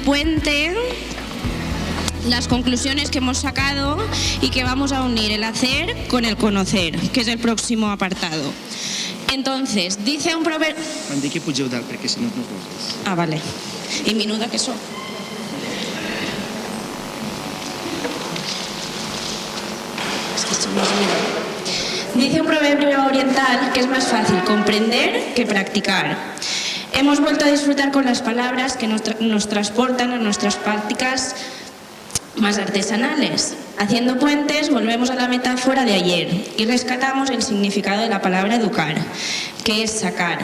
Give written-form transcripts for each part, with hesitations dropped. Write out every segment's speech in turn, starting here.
puente las conclusiones que hemos sacado y que vamos a unir el hacer con el conocer, que es el próximo apartado. Entonces, dice un proverbio... Em dic que pugeu dalt, perquè si no, no veus. Ah, vale. I menuda que sóc. Dice un proverbio oriental que es más fácil comprender que practicar. Hemos vuelto a disfrutar con las palabras que nos transportan a nuestras prácticas más artesanales. Haciendo puentes, volvemos a la metáfora de ayer y rescatamos el significado de la palabra educar, que es sacar,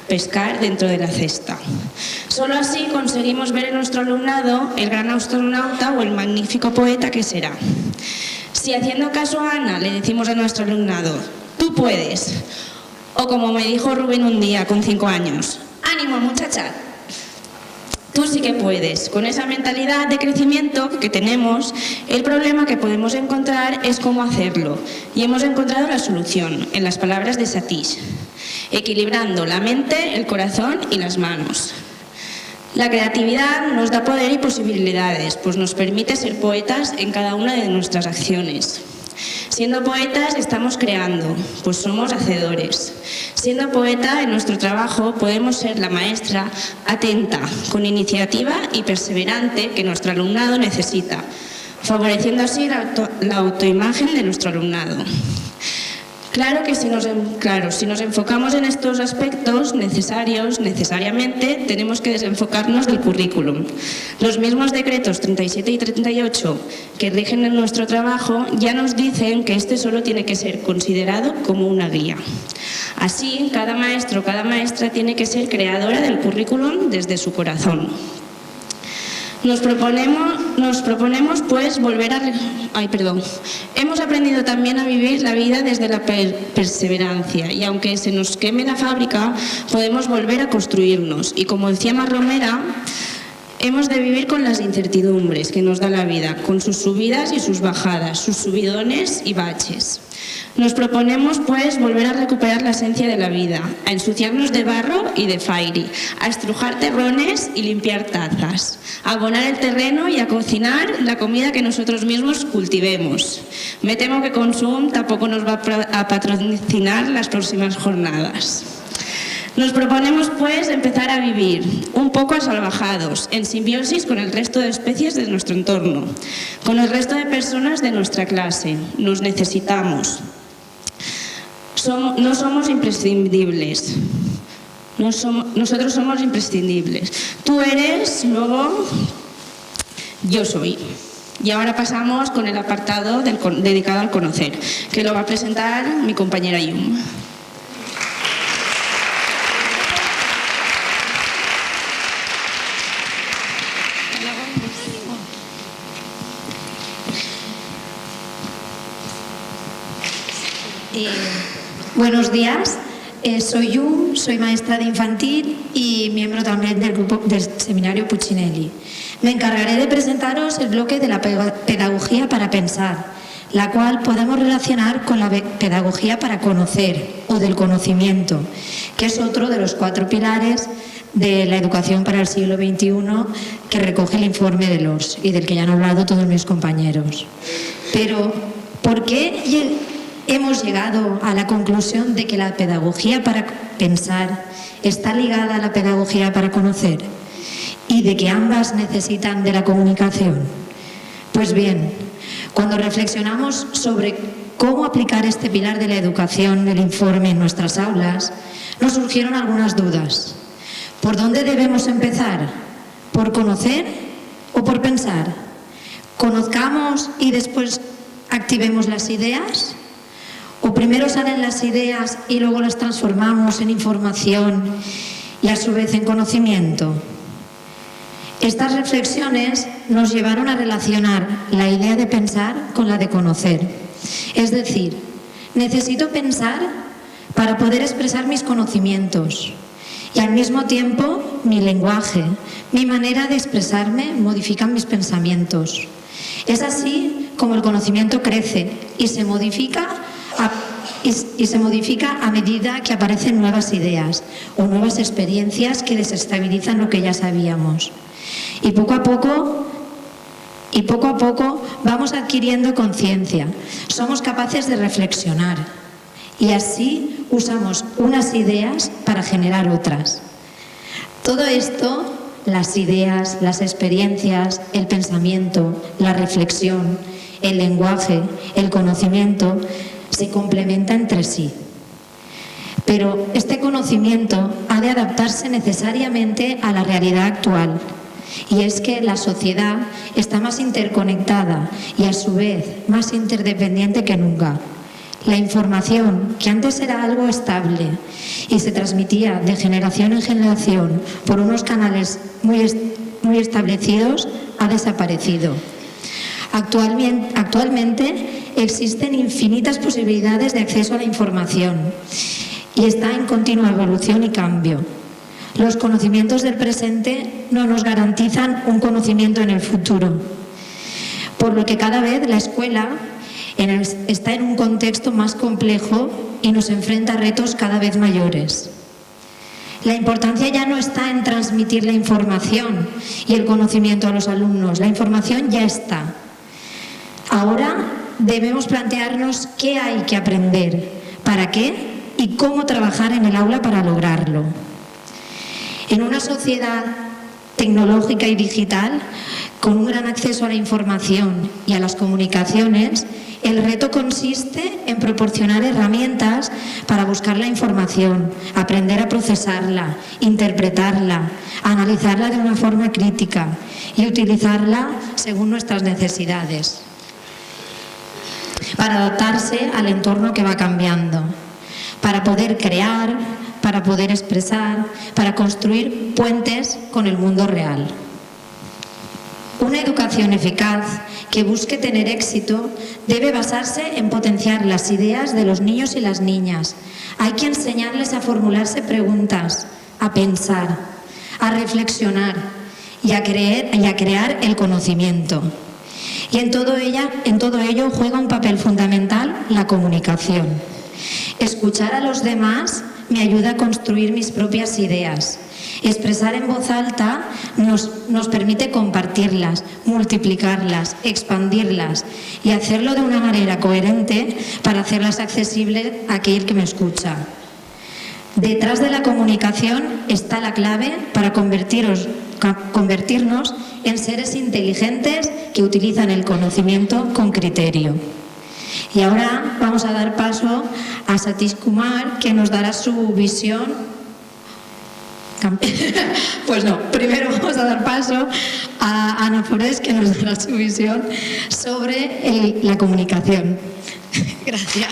pescar dentro de la cesta. Solo así conseguimos ver en nuestro alumnado el gran astronauta o el magnífico poeta que será. Si haciendo caso a Ana le decimos a nuestro alumnado, tú puedes, o como me dijo Rubén un día con 5 años, ánimo muchacha, tú sí que puedes. Con esa mentalidad de crecimiento que tenemos, el problema que podemos encontrar es cómo hacerlo, y hemos encontrado la solución en las palabras de Satish, equilibrando la mente, el corazón y las manos. La creatividad nos da poder y posibilidades, pues nos permite ser poetas en cada una de nuestras acciones. Siendo poetas estamos creando, pues somos hacedores. Siendo poeta en nuestro trabajo podemos ser la maestra atenta, con iniciativa y perseverante que nuestro alumnado necesita, favoreciendo así la autoimagen de nuestro alumnado. Claro que si nos enfocamos en estos aspectos necesariamente tenemos que desenfocarnos del currículum. Los mismos decretos 37 y 38 que rigen en nuestro trabajo ya nos dicen que este solo tiene que ser considerado como una guía. Así, cada maestro o cada maestra tiene que ser creadora del currículum desde su corazón. Nos proponemos pues volver a... Hemos aprendido también a vivir la vida desde la perseverancia y aunque se nos queme la fábrica, podemos volver a construirnos. Y como decía Mar Romera, hemos de vivir con las incertidumbres que nos da la vida, con sus subidas y sus bajadas, sus subidones y baches. Nos proponemos, pues, volver a recuperar la esencia de la vida, a ensuciarnos de barro y de fairi, a estrujar terrones y limpiar tazas, a abonar el terreno y a cocinar la comida que nosotros mismos cultivemos. Me temo que Consum tampoco nos va a patrocinar las próximas jornadas. Nos proponemos, pues, empezar a vivir un poco asalvajados, en simbiosis con el resto de especies de nuestro entorno, con el resto de personas de nuestra clase. Nos necesitamos. No somos imprescindibles. Nosotros somos imprescindibles. Tú eres, luego yo soy. Y ahora pasamos con el apartado dedicado al conocer, que lo va a presentar mi compañera Yum. Buenos días, soy Yum, soy maestra de infantil y miembro también del grupo del seminario Puccinelli. Me encargaré de presentaros el bloque de la pedagogía para pensar, la cual podemos relacionar con la pedagogía para conocer o del conocimiento, que es otro de los 4 pilares de la educación para el siglo XXI que recoge el informe de LORS y del que ya han hablado todos mis compañeros. Pero, ¿por qué hemos llegado a la conclusión de que la pedagogía para pensar está ligada a la pedagogía para conocer y de que ambas necesitan de la comunicación? Pues bien, cuando reflexionamos sobre cómo aplicar este pilar de la educación del informe en nuestras aulas, nos surgieron algunas dudas. ¿Por dónde debemos empezar? ¿Por conocer o por pensar? ¿Conozcamos y después activemos las ideas? ¿O primero salen las ideas y luego las transformamos en información y a su vez en conocimiento? Estas reflexiones nos llevaron a relacionar la idea de pensar con la de conocer. Es decir, necesito pensar para poder expresar mis conocimientos y al mismo tiempo mi lenguaje, mi manera de expresarme modifican mis pensamientos. Es así como el conocimiento crece y se modifica a medida que aparecen nuevas ideas o nuevas experiencias que desestabilizan lo que ya sabíamos. Y poco a poco vamos adquiriendo conciencia, somos capaces de reflexionar y así usamos unas ideas para generar otras. Todo esto, las ideas, las experiencias, el pensamiento, la reflexión, el lenguaje, el conocimiento, se complementa entre sí. Pero este conocimiento ha de adaptarse necesariamente a la realidad actual. Y es que la sociedad está más interconectada y a su vez más interdependiente que nunca. La información, que antes era algo estable y se transmitía de generación en generación por unos canales muy establecidos, ha desaparecido. Actualmente existen infinitas posibilidades de acceso a la información y está en continua evolución y cambio. Los conocimientos del presente no nos garantizan un conocimiento en el futuro, por lo que cada vez la escuela está en un contexto más complejo y nos enfrenta a retos cada vez mayores. La importancia ya no está en transmitir la información y el conocimiento a los alumnos, la información ya está. Ahora debemos plantearnos qué hay que aprender, para qué y cómo trabajar en el aula para lograrlo. En una sociedad tecnológica y digital, con un gran acceso a la información y a las comunicaciones, el reto consiste en proporcionar herramientas para buscar la información, aprender a procesarla, interpretarla, analizarla de una forma crítica y utilizarla según nuestras necesidades, para adaptarse al entorno que va cambiando, para poder crear, para poder expresar, para construir puentes con el mundo real. Una educación eficaz que busque tener éxito debe basarse en potenciar las ideas de los niños y las niñas. Hay que enseñarles a formularse preguntas, a pensar, a reflexionar y a crear el conocimiento. Y en todo ello juega un papel fundamental la comunicación. Escuchar a los demás me ayuda a construir mis propias ideas. Expresar en voz alta nos permite compartirlas, multiplicarlas, expandirlas y hacerlo de una manera coherente para hacerlas accesibles a aquel que me escucha. Detrás de la comunicación está la clave para convertirnos en seres inteligentes que utilizan el conocimiento con criterio. Y ahora vamos a dar paso a Satish Kumar, que nos dará su visión. Pues no, primero vamos a dar paso a Ana Forés, que nos dará su visión sobre la comunicación. Gracias.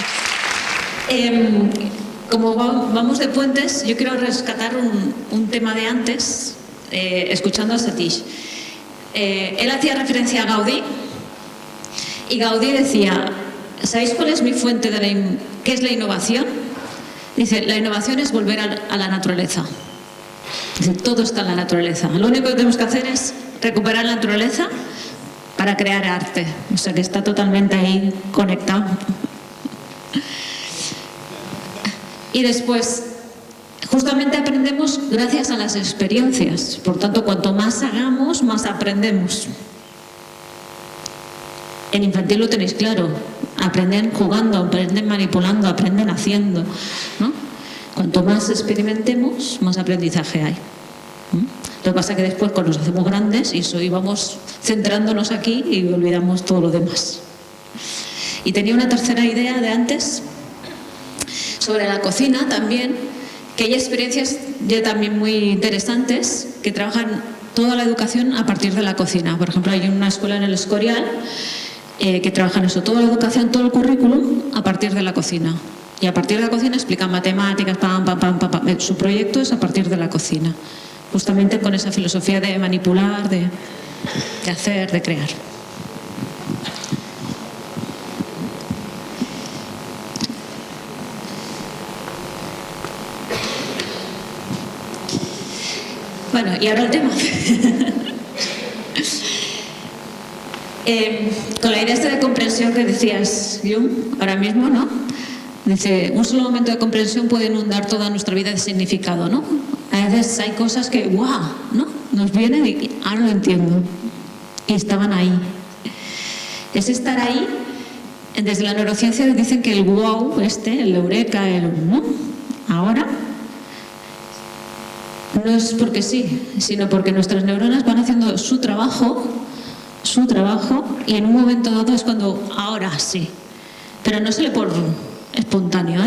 Como vamos de puentes, yo quiero rescatar un tema de antes, escuchando a Satish. Él hacía referencia a Gaudí, y Gaudí decía: ¿sabéis cuál es mi fuente qué es la innovación? Dice: la innovación es volver a la naturaleza. Dice: todo está en la naturaleza. Lo único que tenemos que hacer es recuperar la naturaleza para crear arte. O sea que está totalmente ahí conectado. Y después, justamente aprendemos gracias a las experiencias. Por tanto, cuanto más hagamos, más aprendemos. En infantil lo tenéis claro. Aprenden jugando, aprenden manipulando, aprenden haciendo, ¿no? Cuanto más experimentemos, más aprendizaje hay. Lo que pasa es que después, cuando nos hacemos grandes, y vamos centrándonos aquí y olvidamos todo lo demás. Y tenía una tercera idea de antes, sobre la cocina también, que hay experiencias ya también muy interesantes que trabajan toda la educación a partir de la cocina. Por ejemplo, hay una escuela en el Escorial que trabajan eso, toda la educación, todo el currículum a partir de la cocina. Y a partir de la cocina explican matemáticas, su proyecto es a partir de la cocina. Justamente con esa filosofía de manipular, de hacer, de crear. Bueno, y ahora el tema. Con la idea esta de comprensión que decías, Jung, ahora mismo, ¿no? Dice: un solo momento de comprensión puede inundar toda nuestra vida de significado, ¿no? A veces hay cosas que, ¡guau!, ¿no? nos viene y ahora lo entiendo. Y estaban ahí. Es estar ahí. Desde la neurociencia dicen que el wow, el eureka, ¿no? Ahora, no es porque sí, sino porque nuestras neuronas van haciendo su trabajo, y en un momento dado es cuando, ahora sí. Pero no sale por espontáneo,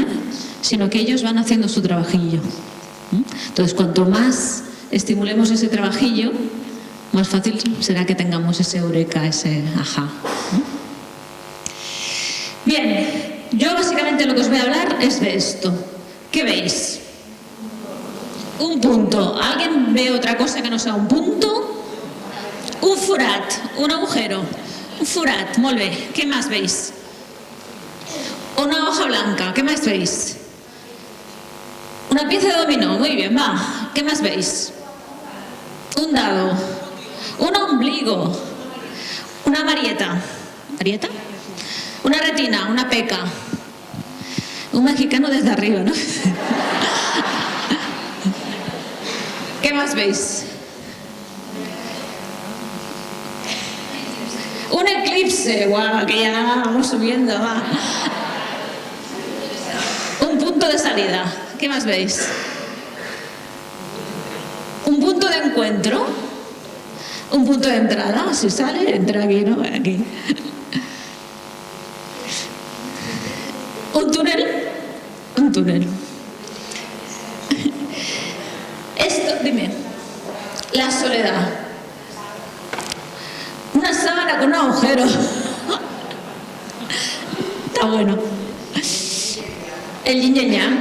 sino que ellos van haciendo su trabajillo. Entonces, cuanto más estimulemos ese trabajillo, más fácil será que tengamos ese eureka, ese ajá. Bien, yo básicamente lo que os voy a hablar es de esto. ¿Qué veis? Un punto. ¿Alguien ve otra cosa que no sea un punto? Un forat, un agujero. Un forat, molt bé. ¿Qué más veis? Una hoja blanca. ¿Qué más veis? Una pieza de dominó. Muy bien, va. ¿Qué más veis? Un dado. Un ombligo. Una marieta. ¿Marieta? Una retina, una peca. Un mexicano desde arriba, ¿no? ¿Qué más veis? Un eclipse. Guau, que ya vamos subiendo, va. Un punto de salida. ¿Qué más veis? Un punto de encuentro. Un punto de entrada. Si sale, entra aquí, ¿no? Aquí. ¿Un túnel? Un túnel. Esto, dime. La soledad. Una sábana con un agujero. Está bueno. El yin y el yang.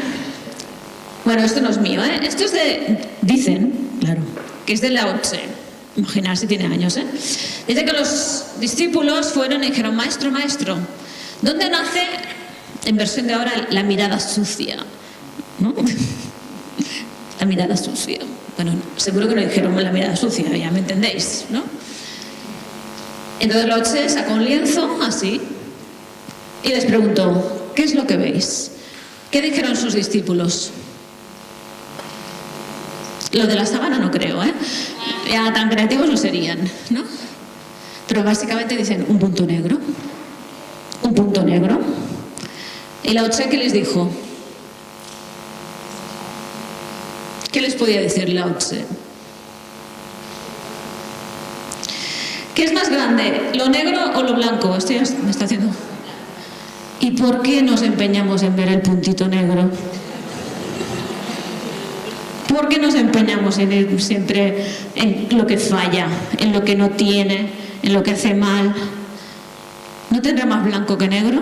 Bueno, esto no es mío, ¿eh? Esto es de... Dicen, claro, que es de Lao Tse. Imaginar si tiene años, ¿eh? Dice que los discípulos fueron y dijeron, maestro, maestro, ¿dónde nace, en versión de ahora, la mirada sucia? ¿No? La mirada sucia. Bueno, seguro que no dijeron la mirada sucia, ya me entendéis, ¿no? Entonces Lao Tse sacó un lienzo, así, y les preguntó, ¿qué es lo que veis? ¿Qué dijeron sus discípulos? Lo de la sábana no creo, ¿eh? Ya tan creativos no serían, ¿no? Pero básicamente dicen un punto negro. Un punto negro. ¿Y Lao Tse qué les dijo? ¿Qué les podía decir Lao Tse? ¿Qué es más grande, lo negro o lo blanco? Esto ya me está haciendo... ¿Y por qué nos empeñamos en ver el puntito negro? ¿Por qué nos empeñamos en ir siempre en lo que falla, en lo que no tiene, en lo que hace mal? ¿No tendrá más blanco que negro?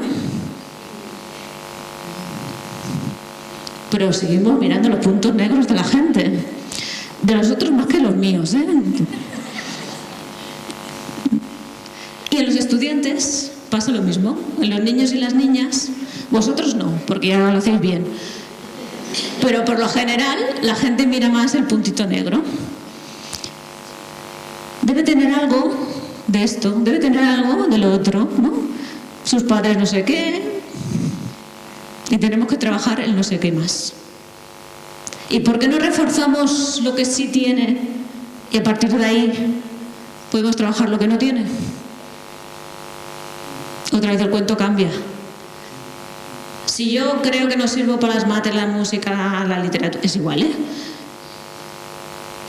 Pero seguimos mirando los puntos negros de la gente. De los otros más que los míos, ¿eh? Y en los estudiantes pasa lo mismo. En los niños y las niñas, vosotros no, porque ya lo hacéis bien. Pero por lo general, la gente mira más el puntito negro. Debe tener algo de esto, debe tener algo de lo otro, ¿no? Sus padres no sé qué. Y tenemos que trabajar el no sé qué más. ¿Y por qué no reforzamos lo que sí tiene y a partir de ahí podemos trabajar lo que no tiene? Otra vez el cuento cambia. Si yo creo que no sirvo para las mates, la música, la literatura, es igual, ¿eh?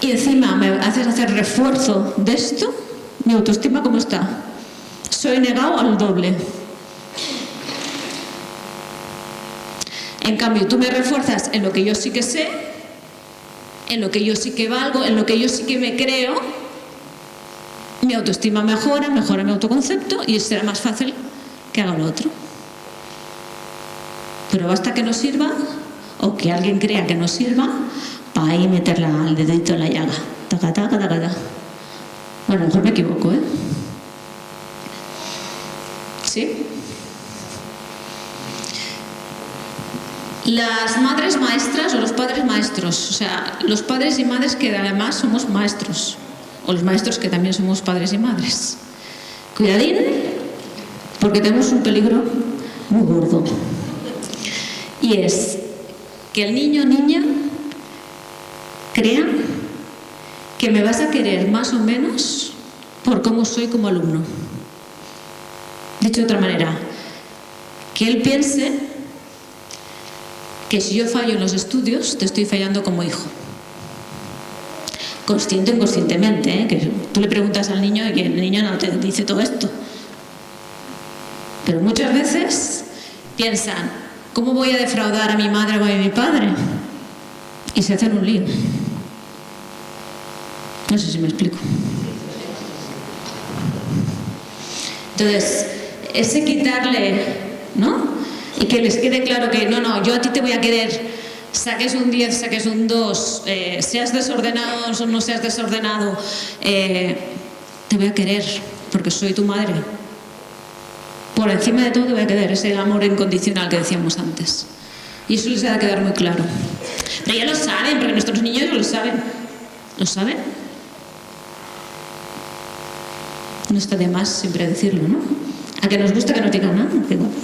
Y encima me haces hacer refuerzo de esto, mi autoestima, ¿cómo está? Soy negado al doble. En cambio, tú me refuerzas en lo que yo sí que sé, en lo que yo sí que valgo, en lo que yo sí que me creo, mi autoestima mejora, mejora mi autoconcepto y será más fácil que haga lo otro. Pero basta que no sirva o que alguien crea que no sirva para ahí meterle el dedito en la llaga. Taca, taca, taca, taca. Bueno, a lo mejor me equivoco, ¿eh? ¿Sí? Las madres maestras o los padres maestros, o sea, los padres y madres que además somos maestros, o los maestros que también somos padres y madres. Cuidadín, porque tenemos un peligro muy gordo. Y es que el niño o niña crea que me vas a querer más o menos por cómo soy como alumno. Dicho de otra manera, que él piense que si yo fallo en los estudios, te estoy fallando como hijo. Consciente o inconscientemente, ¿eh? Que tú le preguntas al niño y que el niño no te dice todo esto. Pero muchas veces piensan, ¿cómo voy a defraudar a mi madre o a mi padre? Y se hacen un lío. No sé si me explico. Entonces, ese quitarle, ¿no? Y que les quede claro que no, yo a ti te voy a querer, saques un 10, saques un 2, seas desordenado o no seas desordenado, te voy a querer porque soy tu madre. Por encima de todo te voy a querer, ese amor incondicional que decíamos antes. Y eso les va a quedar muy claro. Pero ya lo saben, porque nuestros niños ya lo saben. ¿Lo saben? No está de más siempre decirlo, ¿no? A que nos gusta que nos digan, ¿no? Que bueno,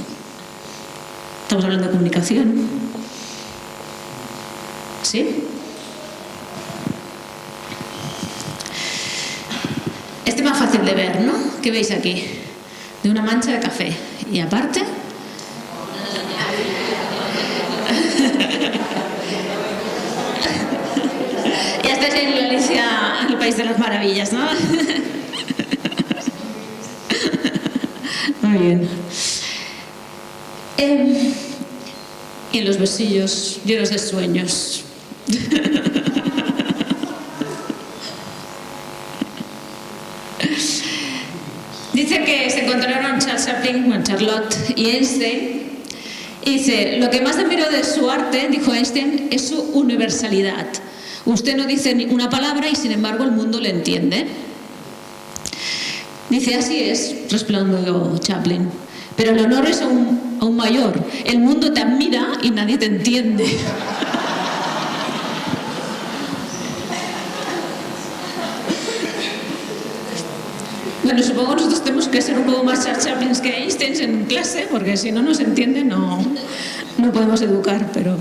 estamos hablando de comunicación. ¿Sí? Este es más fácil de ver, ¿no? ¿Qué veis aquí? De una mancha de café. Y aparte... ya estáis en Alicia, en el País de las Maravillas, ¿no? Muy bien. Y en los bolsillos llenos de sueños. Dice que se encontraron Charles Chaplin con Charlotte y Einstein. Y dice, lo que más admiro de su arte, dijo Einstein, es su universalidad. Usted no dice ni una palabra y sin embargo el mundo le entiende. Dice, así es, respondió Chaplin, pero el honor es aún mayor. El mundo te admira y nadie te entiende. Bueno, supongo que nosotros tenemos que ser un poco más Charles Chaplin que Einstein en clase, porque si no nos entiende no podemos educar, pero...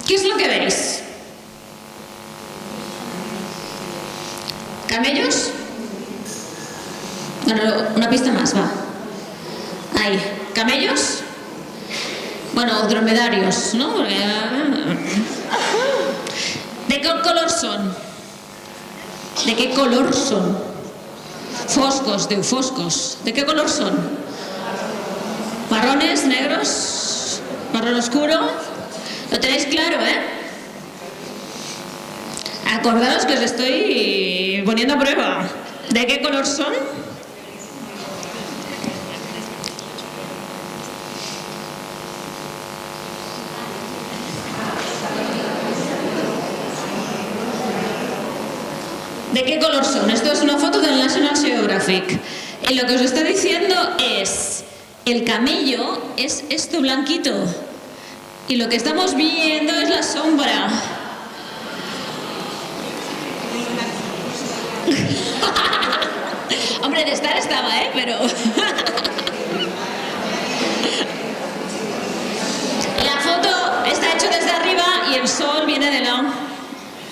¿Qué es lo que veis? ¿Camellos? Bueno, una pista más, va. Ahí. ¿Camellos? Bueno, dromedarios, ¿no? ¿De qué color son? ¿De qué color son? Foscos, de foscos. ¿De qué color son? ¿Marrones, negros? ¿Marrón oscuro? Lo tenéis claro, ¿eh? Acordaos que os estoy poniendo a prueba. ¿De qué color son? ¿De qué color son? Esto es una foto del National Geographic. Y lo que os está diciendo es, el camello es esto blanquito. Y lo que estamos viendo es la sombra. Hombre, de estar estaba, pero... La foto está hecha desde arriba y el sol viene de lado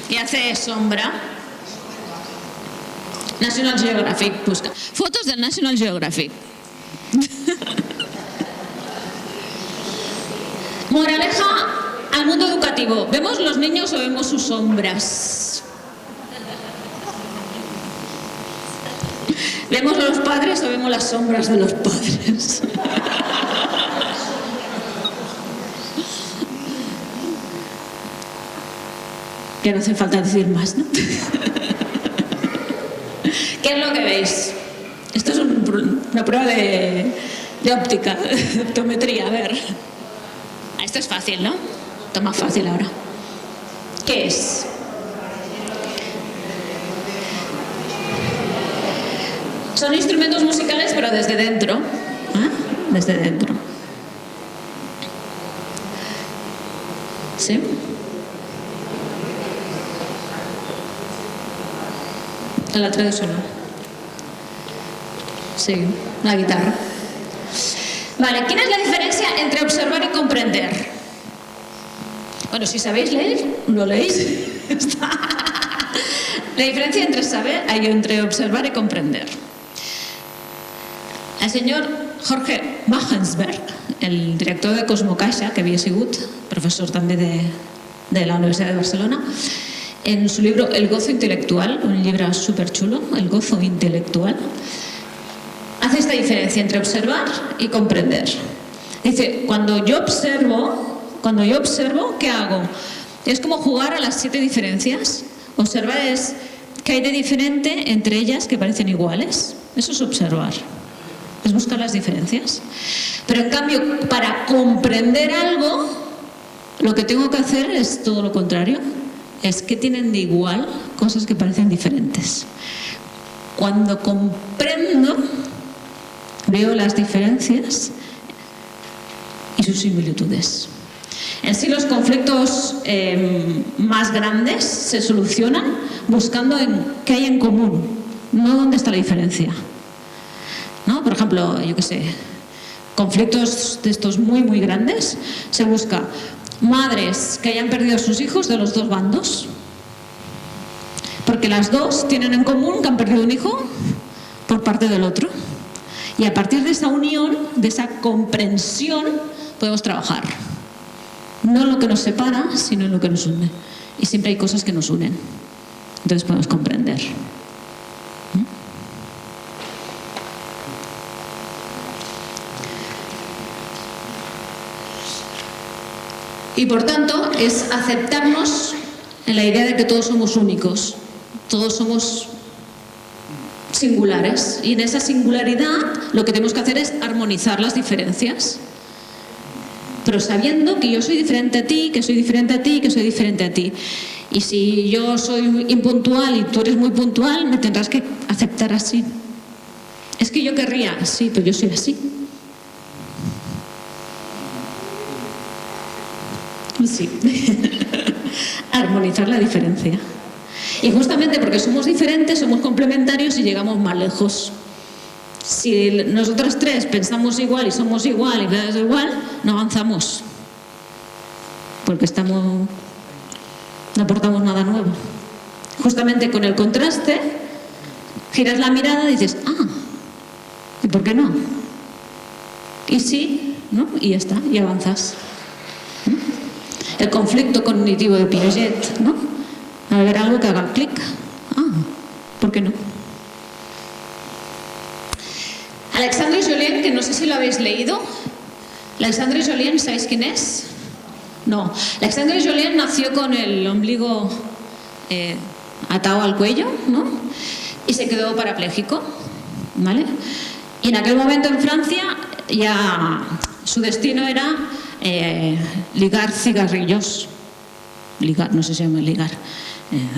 y hace sombra. National Geographic, busca. Fotos del National Geographic. Moraleja al mundo educativo. ¿Vemos los niños o vemos sus sombras? ¿Vemos a los padres o vemos las sombras de los padres? Que no hace falta decir más, ¿no? ¿Qué es lo que veis? Esto es una prueba de óptica, de optometría, a ver. Esto es fácil, ¿no? Esto es más fácil ahora. ¿Qué es? Son instrumentos musicales, pero desde dentro. ¿Eh? Desde dentro. ¿Sí? La tradicional. Sí, la guitarra. Vale, ¿quién es la diferencia entre observar y comprender? Bueno, si sabéis leer, lo leéis. La diferencia entre saber, entre observar y comprender. El senyor Jorge Wagensberg, el director de Cosmocaixa, que havia sigut professor també de la Universitat de Barcelona, en su libro El gozo intelectual, un libro súper chulo, El gozo intelectual, hace esta diferencia entre observar y comprender. Dice, cuando yo observo, ¿qué hago? Es como jugar a las 7 diferencias. Observar es qué hay de diferente entre ellas que parecen iguales. Eso es observar. Es buscar las diferencias. Pero en cambio, para comprender algo, lo que tengo que hacer es todo lo contrario. Es que tienen de igual cosas que parecen diferentes. Cuando comprendo, veo las diferencias y sus similitudes. En sí, los conflictos más grandes se solucionan buscando qué hay en común, no dónde está la diferencia. ¿No? Por ejemplo, yo qué sé, conflictos de estos muy, muy grandes, se busca madres que hayan perdido a sus hijos de los dos bandos, porque las dos tienen en común que han perdido un hijo por parte del otro. Y a partir de esa unión, de esa comprensión, podemos trabajar. No en lo que nos separa, sino en lo que nos une. Y siempre hay cosas que nos unen. Entonces podemos comprender. Y por tanto, es aceptarnos en la idea de que todos somos únicos. Todos somos singulares. Y en esa singularidad lo que tenemos que hacer es armonizar las diferencias. Pero sabiendo que yo soy diferente a ti, que soy diferente a ti, que soy diferente a ti. Y si yo soy impuntual y tú eres muy puntual, me tendrás que aceptar así. Es que yo querría, sí, pero yo soy así. Sí. Armonizar la diferencia. Y justamente porque somos diferentes, somos complementarios y llegamos más lejos. Si nosotras tres pensamos igual y somos igual y veas igual, no avanzamos. Porque no aportamos nada nuevo. Justamente con el contraste, giras la mirada y dices, ¿y por qué no? Y sí, ¿no? Y ya está, y avanzas. El conflicto cognitivo de Piaget, ¿no? A ver algo que haga clic. ¿Por qué no? Alexandre Jolien, que no sé si lo habéis leído. Alexandre Jolien, ¿sabéis quién es? No. Alexandre Jolien nació con el ombligo atado al cuello, ¿no? Y se quedó parapléjico, ¿vale? Y en aquel momento en Francia ya su destino era ligar cigarrillos. Ligar, no sé si se llama ligar.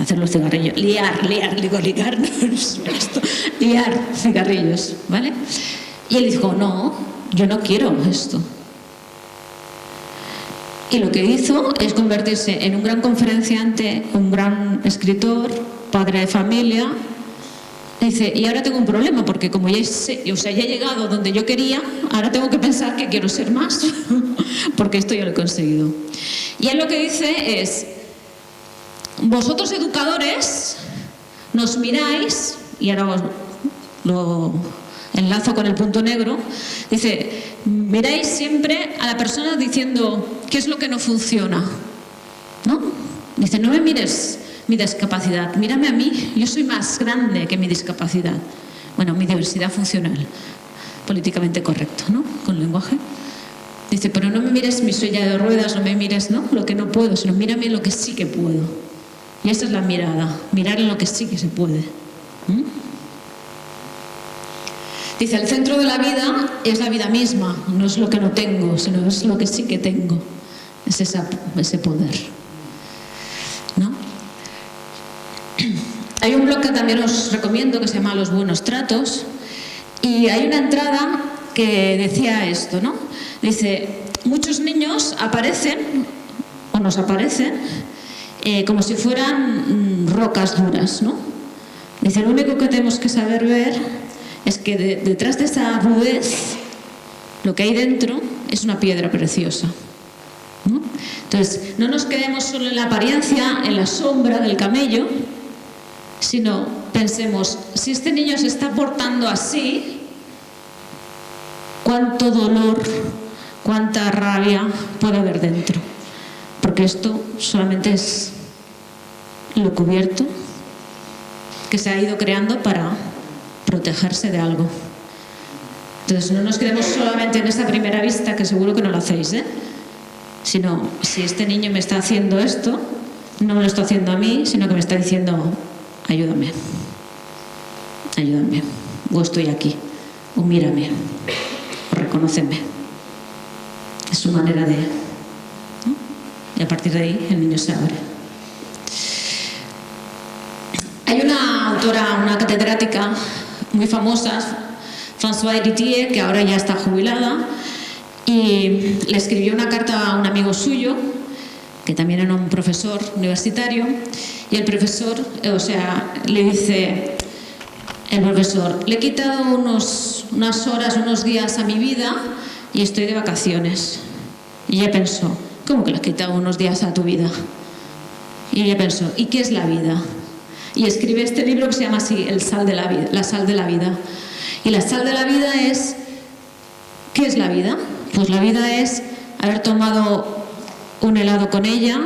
Hacer los cigarrillos. Ligar, no es esto. Liar cigarrillos, ¿vale? Y él dijo, no, yo no quiero esto. Y lo que hizo es convertirse en un gran conferenciante, un gran escritor, padre de familia. Dice, y ahora tengo un problema, porque como ya he llegado donde yo quería, ahora tengo que pensar que quiero ser más, porque esto ya lo he conseguido. Y él lo que dice es, vosotros educadores nos miráis, y ahora lo enlazo con el punto negro, dice, miráis siempre a la persona diciendo qué es lo que no funciona, ¿no? Dice, no me mires mi discapacidad, mírame a mí, yo soy más grande que mi discapacidad. Bueno, mi diversidad funcional, políticamente correcto, ¿no? Con lenguaje. Dice, pero no me mires mi silla de ruedas, no me mires, ¿no? Lo que no puedo, sino mírame lo que sí que puedo. Y esa es la mirada, mirar en lo que sí que se puede. Dice, el centro de la vida es la vida misma, no es lo que no tengo, sino es lo que sí que tengo. Es ese poder, ¿no? Hay un blog que también os recomiendo que se llama Los Buenos Tratos, y hay una entrada que decía esto, ¿no? Dice, muchos niños aparecen, o nos aparecen, como si fueran rocas duras, ¿no? Dice, lo único que tenemos que saber ver es que detrás de esa rudez, lo que hay dentro es una piedra preciosa, ¿no? Entonces, no nos quedemos solo en la apariencia, en la sombra del camello, sino pensemos, si este niño se está portando así, cuánto dolor, cuánta rabia puede haber dentro. Porque esto solamente es lo cubierto que se ha ido creando para protegerse de algo. Entonces no nos quedemos solamente en esta primera vista, que seguro que no lo hacéis, sino si este niño me está haciendo esto, no me lo está haciendo a mí, sino que me está diciendo, ayúdame, ayúdame, o estoy aquí, o mírame, o reconóceme. Es su manera de... ¿no? Y a partir de ahí el niño se abre. Hay una autora, una catedrática muy famosa, Françoise Héritier, que ahora ya está jubilada, y le escribió una carta a un amigo suyo, que también era un profesor universitario, y el profesor, le dice, el profesor, le he quitado unas horas, unos días a mi vida y estoy de vacaciones. Y ella pensó, ¿cómo que le has quitado unos días a tu vida? Y ella pensó, ¿y qué es la vida? Y escribe este libro que se llama así, La sal de la vida. Y la sal de la vida es, ¿qué es la vida? Pues la vida es haber tomado un helado con ella,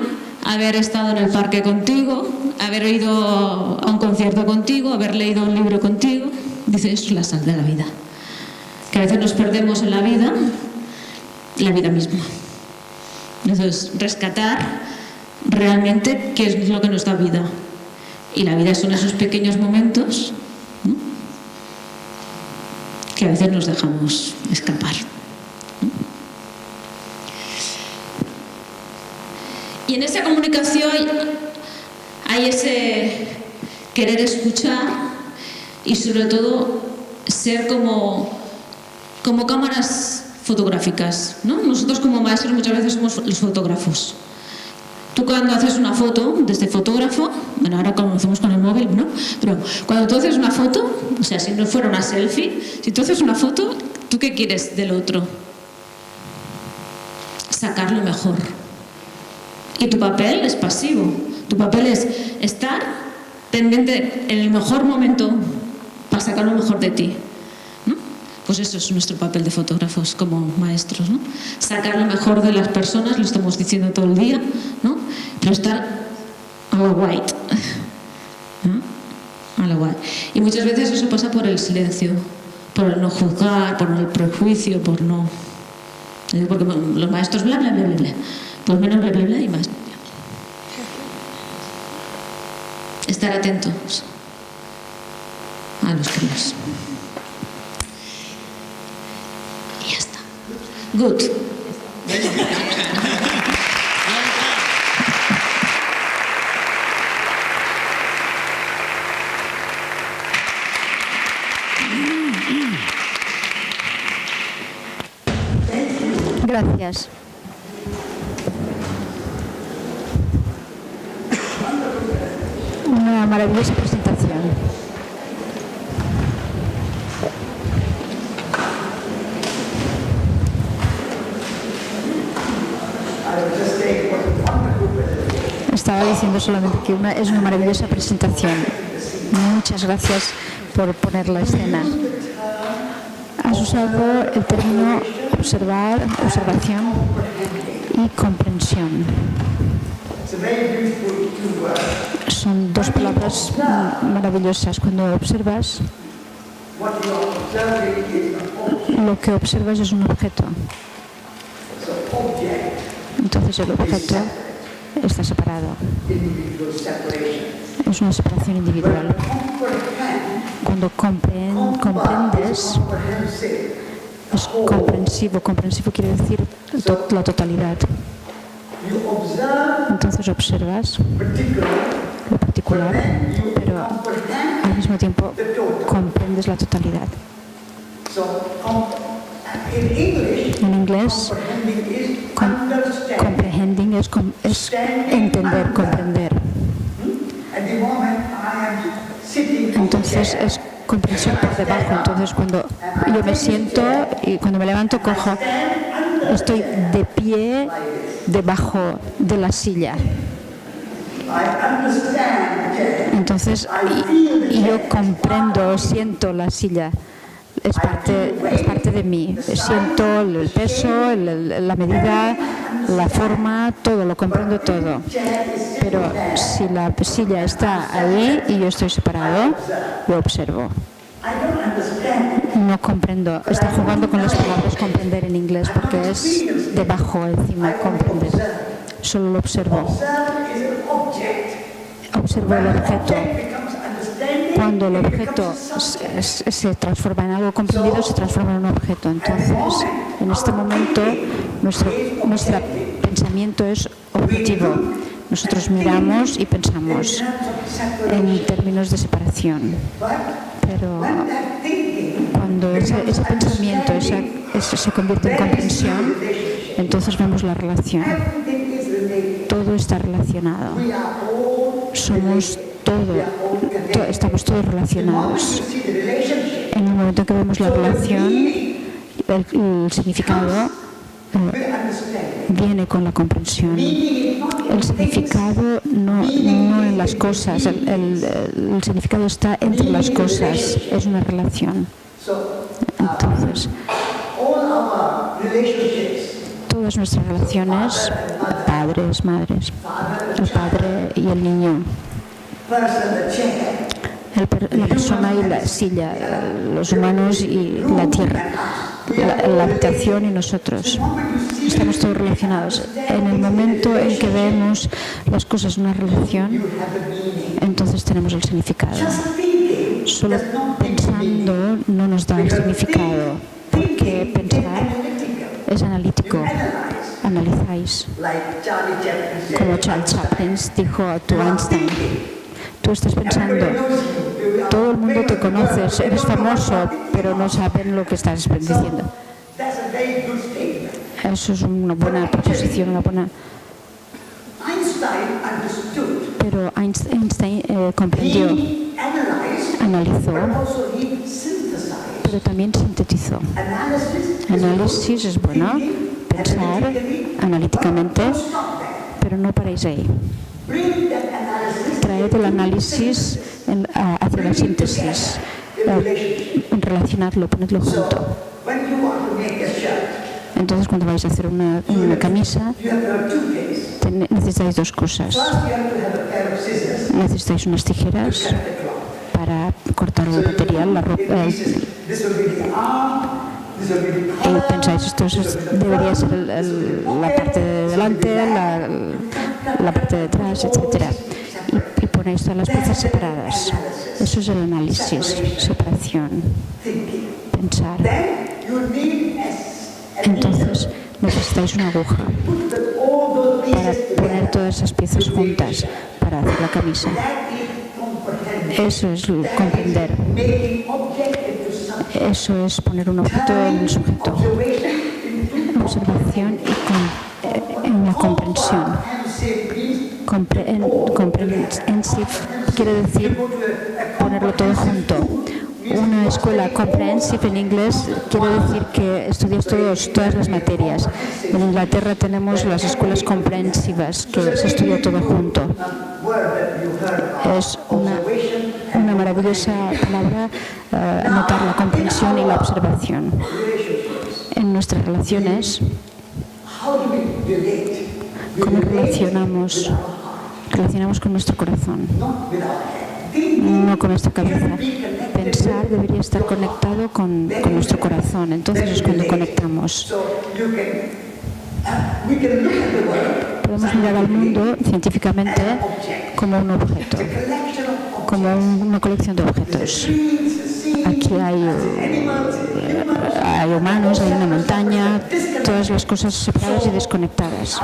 haber estado en el parque contigo, haber ido a un concierto contigo, haber leído un libro contigo. Dice, eso es la sal de la vida. Que a veces nos perdemos en la vida misma. Entonces, rescatar realmente qué es lo que nos da vida. Y la vida son esos pequeños momentos, ¿no?, que a veces nos dejamos escapar, ¿no? Y en esa comunicación hay ese querer escuchar y sobre todo ser como cámaras fotográficas, ¿no? Nosotros como maestros muchas veces somos los fotógrafos. Tú cuando haces una foto desde fotógrafo, bueno, ahora como lo hacemos con el móvil, ¿no? Pero cuando tú haces una foto, o sea, si no fuera una selfie, si tú haces una foto, ¿tú qué quieres del otro? Sacar lo mejor. Y tu papel es pasivo. Tu papel es estar pendiente en el mejor momento para sacar lo mejor de ti, ¿no? Pues eso es nuestro papel de fotógrafos como maestros, ¿no? Sacar lo mejor de las personas, lo estamos diciendo todo el día, ¿no? Pero estar a lo white, ¿no? A lo white. Y muchas veces eso pasa por el silencio, por el no juzgar, por el prejuicio, por no... Porque los maestros bla, bla, bla, bla, bla. Pues menos bla, bla, bla y más. Estar atentos a los críos. Y ya está. Good. Gracias. Una maravillosa presentación. Estaba diciendo solamente que es una maravillosa presentación. Muchas gracias por poner la escena. Has usado el término observación y comprensión. Son dos palabras maravillosas. Cuando observas, lo que observas es un objeto. Entonces el objeto está separado. Es una separación individual. Cuando comprendes, es comprensivo. Comprensivo quiere decir la totalidad. Entonces observas lo particular, pero al mismo tiempo comprendes la totalidad. En inglés, comprehending es entender, comprender. Entonces es comprensión por debajo. Entonces cuando yo me siento y cuando me levanto cojo estoy de pie debajo de la silla. Entonces, y yo comprendo, siento la silla. Es parte de mí. Siento el peso, la medida, la forma, todo, lo comprendo todo. Pero si la silla está ahí y yo estoy separado, yo observo. No comprendo. Está jugando con las palabras comprender en inglés porque es debajo, encima, comprender. Solo lo observo. Observo el objeto. Cuando el objeto se transforma en algo comprendido, se transforma en un objeto. Entonces, en este momento, nuestro pensamiento es objetivo. Nosotros miramos y pensamos en términos de separación. Pero cuando ese pensamiento se convierte en comprensión, entonces vemos la relación. Todo está relacionado. Somos estamos todos relacionados. En el momento que vemos la relación, el significado viene con la comprensión. El significado no en las cosas, el significado está entre las cosas, es una relación. Entonces, todas nuestras relaciones, padres, madres, el padre y el niño, la persona y la silla, los humanos y la tierra, la habitación y nosotros. Estamos todos relacionados. En el momento en que vemos las cosas en una relación, entonces tenemos el significado. Solo pensando no nos da el significado, porque pensar es analítico. Analizáis. Como Charles Chaplin dijo a Einstein. Tú estás pensando, todo el mundo te conoce, eres famoso, pero no saben lo que estás diciendo. Eso es una buena proposición, Pero Einstein comprendió, analizó, pero también sintetizó. Análisis es bueno, pensar analíticamente, pero no paréis ahí. Traed el análisis hacia la síntesis, relacionarlo, ponedlo junto. Entonces, cuando vais a hacer una camisa, necesitáis dos cosas. Necesitáis unas tijeras para cortar el material, la ropa. Y pensáis, esto debería ser la parte de delante, la parte de atrás, etc. Y ponéis todas las piezas separadas. Eso es el análisis, separación, pensar. Entonces necesitáis una aguja para poner todas esas piezas juntas para hacer la camisa. Eso es comprender. Eso es poner un objeto en el sujeto. Observación y en la comprensión. Comprehensive quiere decir ponerlo todo junto. Una escuela comprehensive en inglés quiere decir que estudias todas las materias. En Inglaterra tenemos las escuelas comprehensivas, que se estudia todo junto. Es una maravillosa palabra, anotar la comprensión y la observación. En nuestras relaciones, ¿cómo relacionamos? Relacionamos con nuestro corazón, no con nuestra cabeza. Pensar debería estar conectado con nuestro corazón. Entonces es cuando conectamos. Podemos mirar al mundo científicamente como un objeto, como una colección de objetos. Aquí hay humanos, hay una montaña, todas las cosas separadas y desconectadas.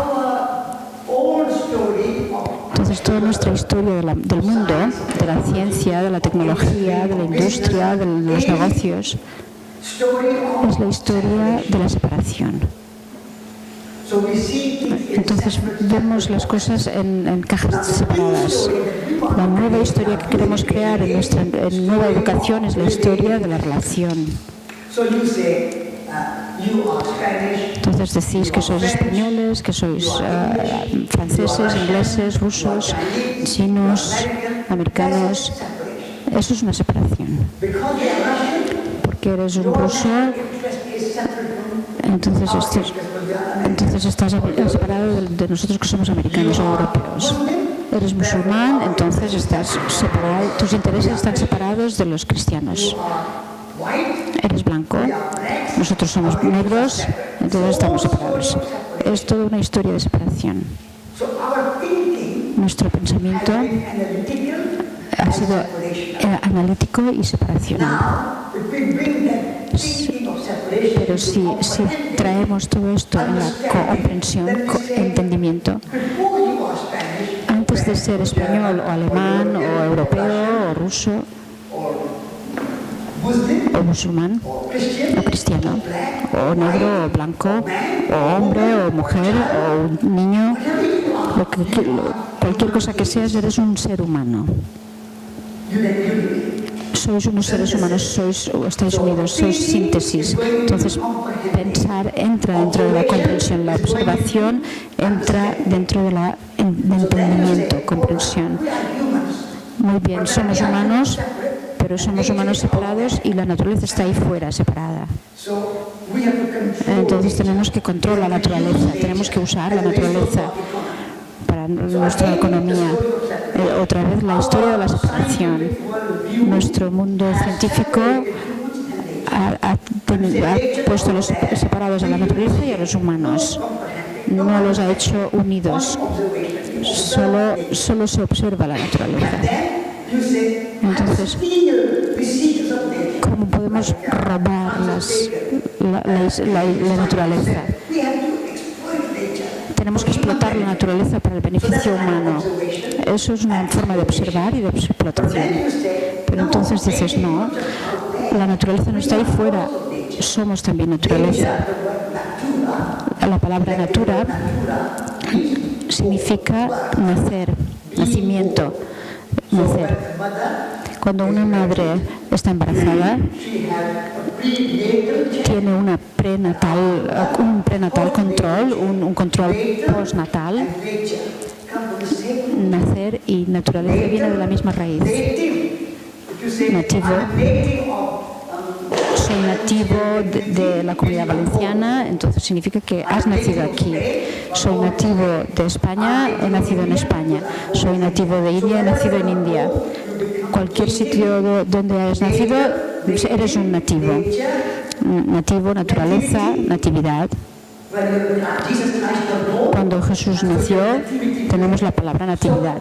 Entonces, toda nuestra historia del mundo, de la ciencia, de la tecnología, de la industria, de los negocios, es la historia de la separación. Entonces, vemos las cosas en cajas separadas. La nueva historia que queremos crear en nueva educación es la historia de la relación. Entonces decís que sois españoles, que sois franceses, ingleses, rusos, chinos, americanos. Eso es una separación. Porque eres un ruso, entonces estás separado de nosotros que somos americanos o europeos. Eres musulmán, entonces estás separado, tus intereses están separados de los cristianos. Eres blanco, nosotros somos negros, entonces estamos separados. Es toda una historia de separación. Nuestro pensamiento ha sido analítico y separacional. Pero si traemos todo esto en la comprensión, entendimiento, antes de ser español o alemán o europeo o ruso o musulmán o cristiano o negro o blanco o hombre o mujer o niño, cualquier cosa que seas, eres un ser humano. Sois unos seres humanos, estáis unidos, sois síntesis. Entonces, pensar entra dentro de la comprensión, la observación entra dentro del entendimiento, comprensión. Muy bien, somos humanos, pero somos humanos separados y la naturaleza está ahí fuera, separada. Entonces tenemos que controlar la naturaleza, tenemos que usar la naturaleza para nuestra economía. Otra vez la historia de la separación. Nuestro mundo científico ha puesto los separados a la naturaleza y a los humanos. No los ha hecho unidos. Solo se observa la naturaleza. Entonces, ¿cómo podemos robar la naturaleza? Tenemos que explotar la naturaleza para el beneficio humano. Eso es una forma de observar y de explotación. Pero entonces dices, no, la naturaleza no está ahí fuera, somos también naturaleza. La palabra natura significa nacer, nacimiento, nacer. Cuando una madre está embarazada, tiene un prenatal control, un control postnatal. Nacer y naturaleza viene de la misma raíz. Nativo. Soy nativo de la Comunidad Valenciana, entonces significa que has nacido aquí. Soy nativo de España, he nacido en España. Soy nativo de India, he nacido en India. Cualquier sitio donde hayas nacido, eres un nativo. Nativo, naturaleza, natividad. Cuando Jesús nació, tenemos la palabra natividad.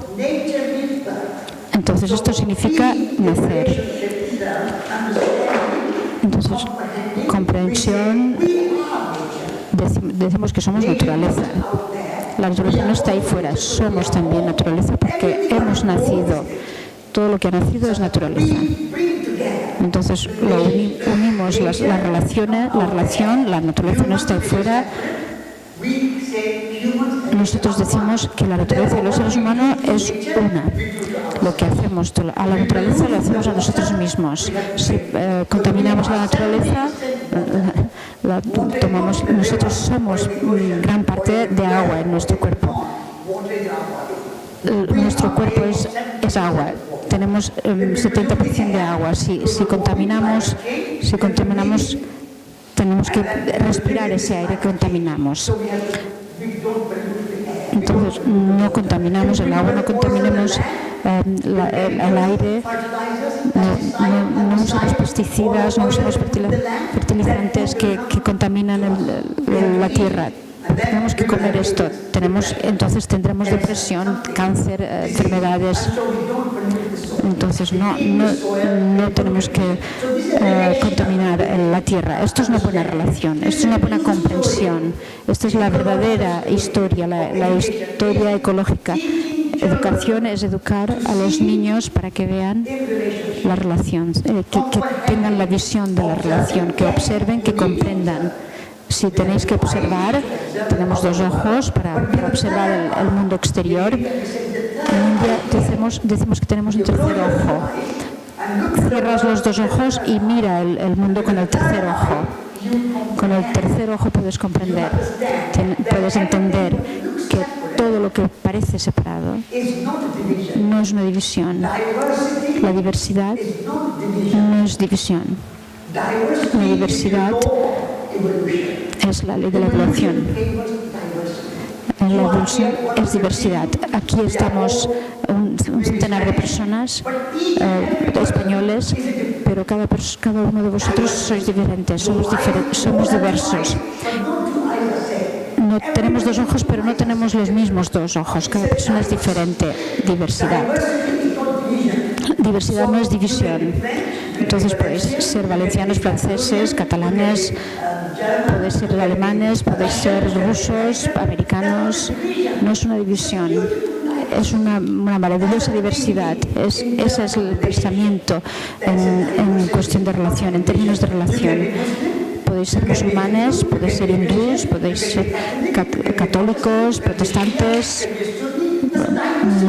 Entonces, esto significa nacer. Entonces, comprensión, decimos que somos naturaleza. La naturaleza no está ahí fuera, somos también naturaleza porque hemos nacido. Todo lo que ha nacido es naturaleza. Entonces, unimos la relación, la naturaleza no está ahí fuera. Nosotros decimos que la naturaleza de los seres humanos es una. Lo que hacemos a la naturaleza lo hacemos a nosotros mismos. Si contaminamos la naturaleza, nosotros somos gran parte de agua en nuestro cuerpo. Nuestro cuerpo es agua. Tenemos 70% de agua. Si contaminamos, tenemos que respirar ese aire que contaminamos. Entonces, no contaminamos el agua, no contaminamos el aire, no usamos pesticidas, no usamos fertilizantes que contaminan la tierra. Tenemos que comer esto. Entonces tendremos depresión, cáncer, enfermedades. Entonces no tenemos que contaminar la tierra. Esto es una buena relación, esto es una buena comprensión. Esta es la verdadera historia, la historia ecológica. Educación es educar a los niños para que vean la relación, que tengan la visión de la relación, que observen, que comprendan. Si tenéis que observar, tenemos dos ojos para observar el mundo exterior. En India decimos que tenemos un tercer ojo. Cierras los dos ojos y mira el mundo con el tercer ojo. Con el tercer ojo puedes comprender, puedes entender que todo lo que parece separado no es una división. La diversidad no es división. La diversidad es la ley de la evolución. La evolución es diversidad. Aquí estamos un centenar de personas españoles, pero cada uno de vosotros sois diferentes, somos diversos. No tenemos dos ojos, pero no tenemos los mismos dos ojos. Cada persona es diferente. Diversidad. Diversidad no es división. Entonces podéis ser valencianos, franceses, catalanes, podéis ser alemanes, podéis ser rusos, americanos. No es una división. Es una maravillosa diversidad. Ese es el pensamiento en cuestión de relación, en términos de relación. Podéis ser musulmanes, podéis ser hindús, podéis ser católicos, protestantes,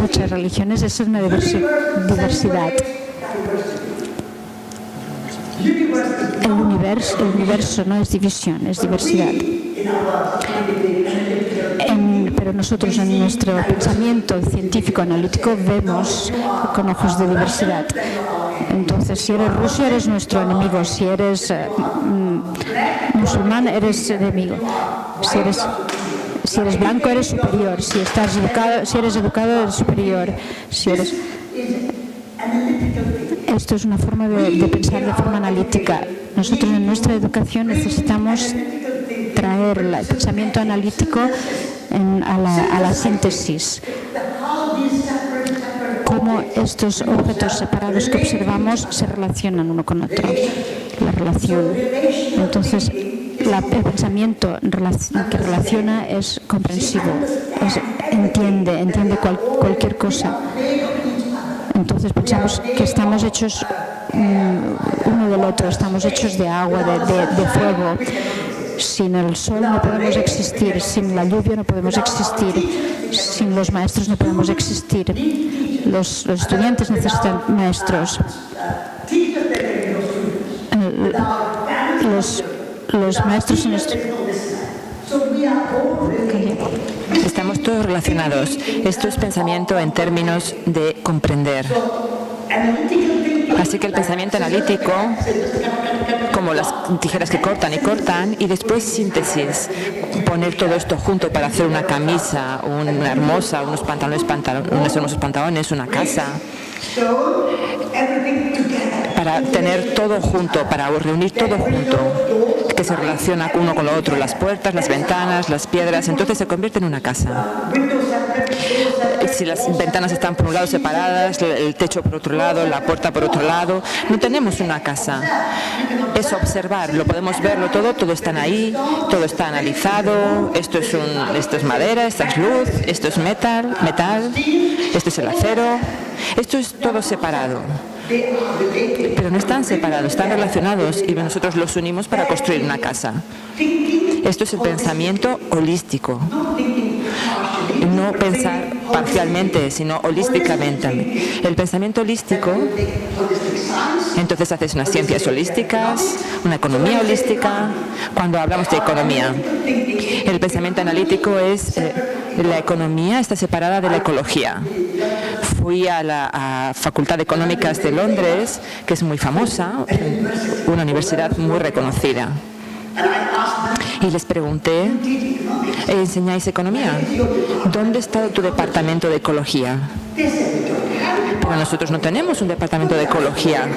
muchas religiones. Esa es una diversidad. El universo no es división, es diversidad. Pero nosotros en nuestro pensamiento científico analítico vemos con ojos de diversidad. Entonces, si eres ruso, eres nuestro enemigo. Si eres musulmán, eres enemigo. Si eres blanco, eres superior. Si eres educado, eres superior. Esto es una forma de pensar de forma analítica. Nosotros en nuestra educación necesitamos traer el pensamiento analítico a la síntesis. Cómo estos objetos separados que observamos se relacionan uno con otro. La relación. Entonces, el pensamiento que relaciona es comprensivo, entiende cualquier cosa. Entonces pensamos que estamos hechos uno del otro, estamos hechos de agua, de fuego. Sin el sol no podemos existir, sin la lluvia no podemos existir, sin los maestros no podemos existir. Los estudiantes necesitan maestros. Los maestros en Estamos todos relacionados. Esto es pensamiento en términos de comprender. Así que el pensamiento analítico, como las tijeras que cortan y cortan, y después síntesis, poner todo esto junto para hacer una camisa, una hermosa, unos hermosos pantalones, una casa, para tener todo junto, para reunir todo junto, que se relaciona uno con lo otro, las puertas, las ventanas, las piedras, entonces se convierte en una casa. Si las ventanas están por un lado separadas, el techo por otro lado, la puerta por otro lado, no tenemos una casa. Es observar, lo podemos verlo todo está ahí, todo está analizado, esto es madera, esta es luz, esto es metal, esto es el acero, esto es todo separado. Pero no están separados, están relacionados y nosotros los unimos para construir una casa. Esto es el pensamiento holístico. No pensar parcialmente, sino holísticamente. El pensamiento holístico, entonces haces unas ciencias holísticas, una economía holística. Cuando hablamos de economía, el pensamiento analítico es la economía está separada de la ecología. Fui a la Facultad de Económicas de Londres, que es muy famosa, una universidad muy reconocida. Y les pregunté, ¿enseñáis economía? ¿Dónde está tu departamento de ecología? Pero nosotros no tenemos un departamento de ecología,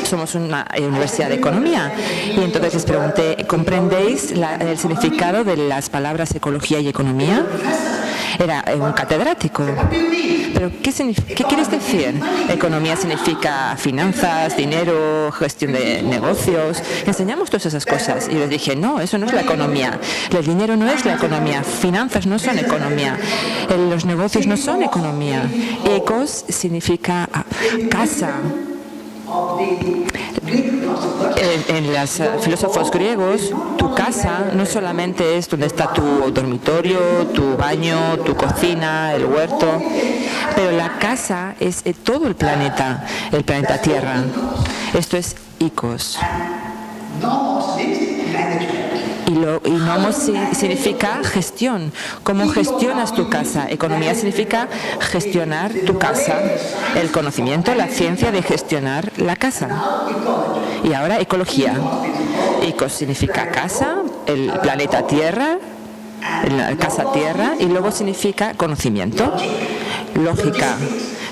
somos una universidad de economía. Y entonces les pregunté, ¿comprendéis el significado de las palabras ecología y economía? Era un catedrático. ¿Pero qué quieres decir? Economía significa finanzas, dinero, gestión de negocios. Enseñamos todas esas cosas. Y les dije, no, eso no es la economía. El dinero no es la economía. Finanzas no son economía. Los negocios no son economía. Ecos significa casa. En los filósofos griegos, tu casa no solamente es donde está tu dormitorio, tu baño, tu cocina, el huerto, pero la casa es todo el planeta Tierra. Esto es icos. Y nomos significa gestión. ¿Cómo gestionas tu casa? Economía significa gestionar tu casa. El conocimiento, la ciencia de gestionar la casa. Y ahora ecología. Ecos significa casa, el planeta Tierra, la casa Tierra, y luego significa conocimiento. Lógica,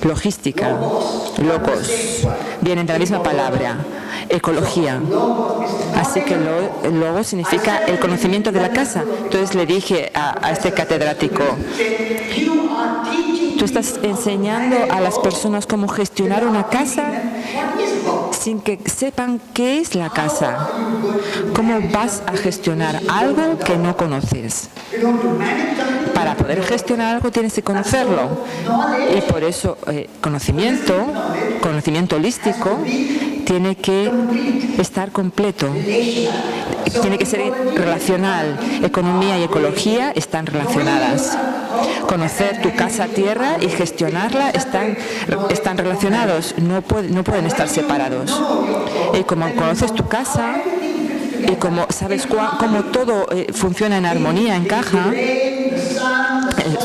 logística, locos, vienen de la misma palabra, ecología. Así que luego significa el conocimiento de la casa. Entonces le dije a este catedrático, tú estás enseñando a las personas cómo gestionar una casa sin que sepan qué es la casa. ¿Cómo vas a gestionar algo que no conoces? Para poder gestionar algo tienes que conocerlo. Y por eso conocimiento holístico, tiene que estar completo. Tiene que ser relacional. Economía y ecología están relacionadas. Conocer tu casa-tierra y gestionarla están relacionados, no pueden estar separados. Y como conoces tu casa y como sabes cómo todo funciona en armonía, encaja,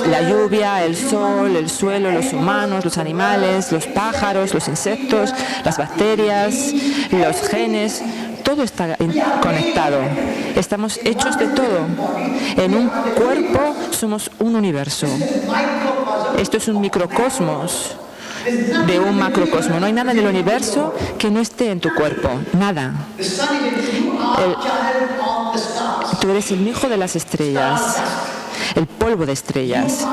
la lluvia, el sol, el suelo, los humanos, los animales, los pájaros, los insectos, las bacterias, los genes, todo está conectado. Estamos hechos de todo. En un cuerpo somos un universo. Esto es un microcosmos de un macrocosmo. No hay nada en el universo que no esté en tu cuerpo. Nada. Tú eres el hijo de las estrellas, el polvo de estrellas.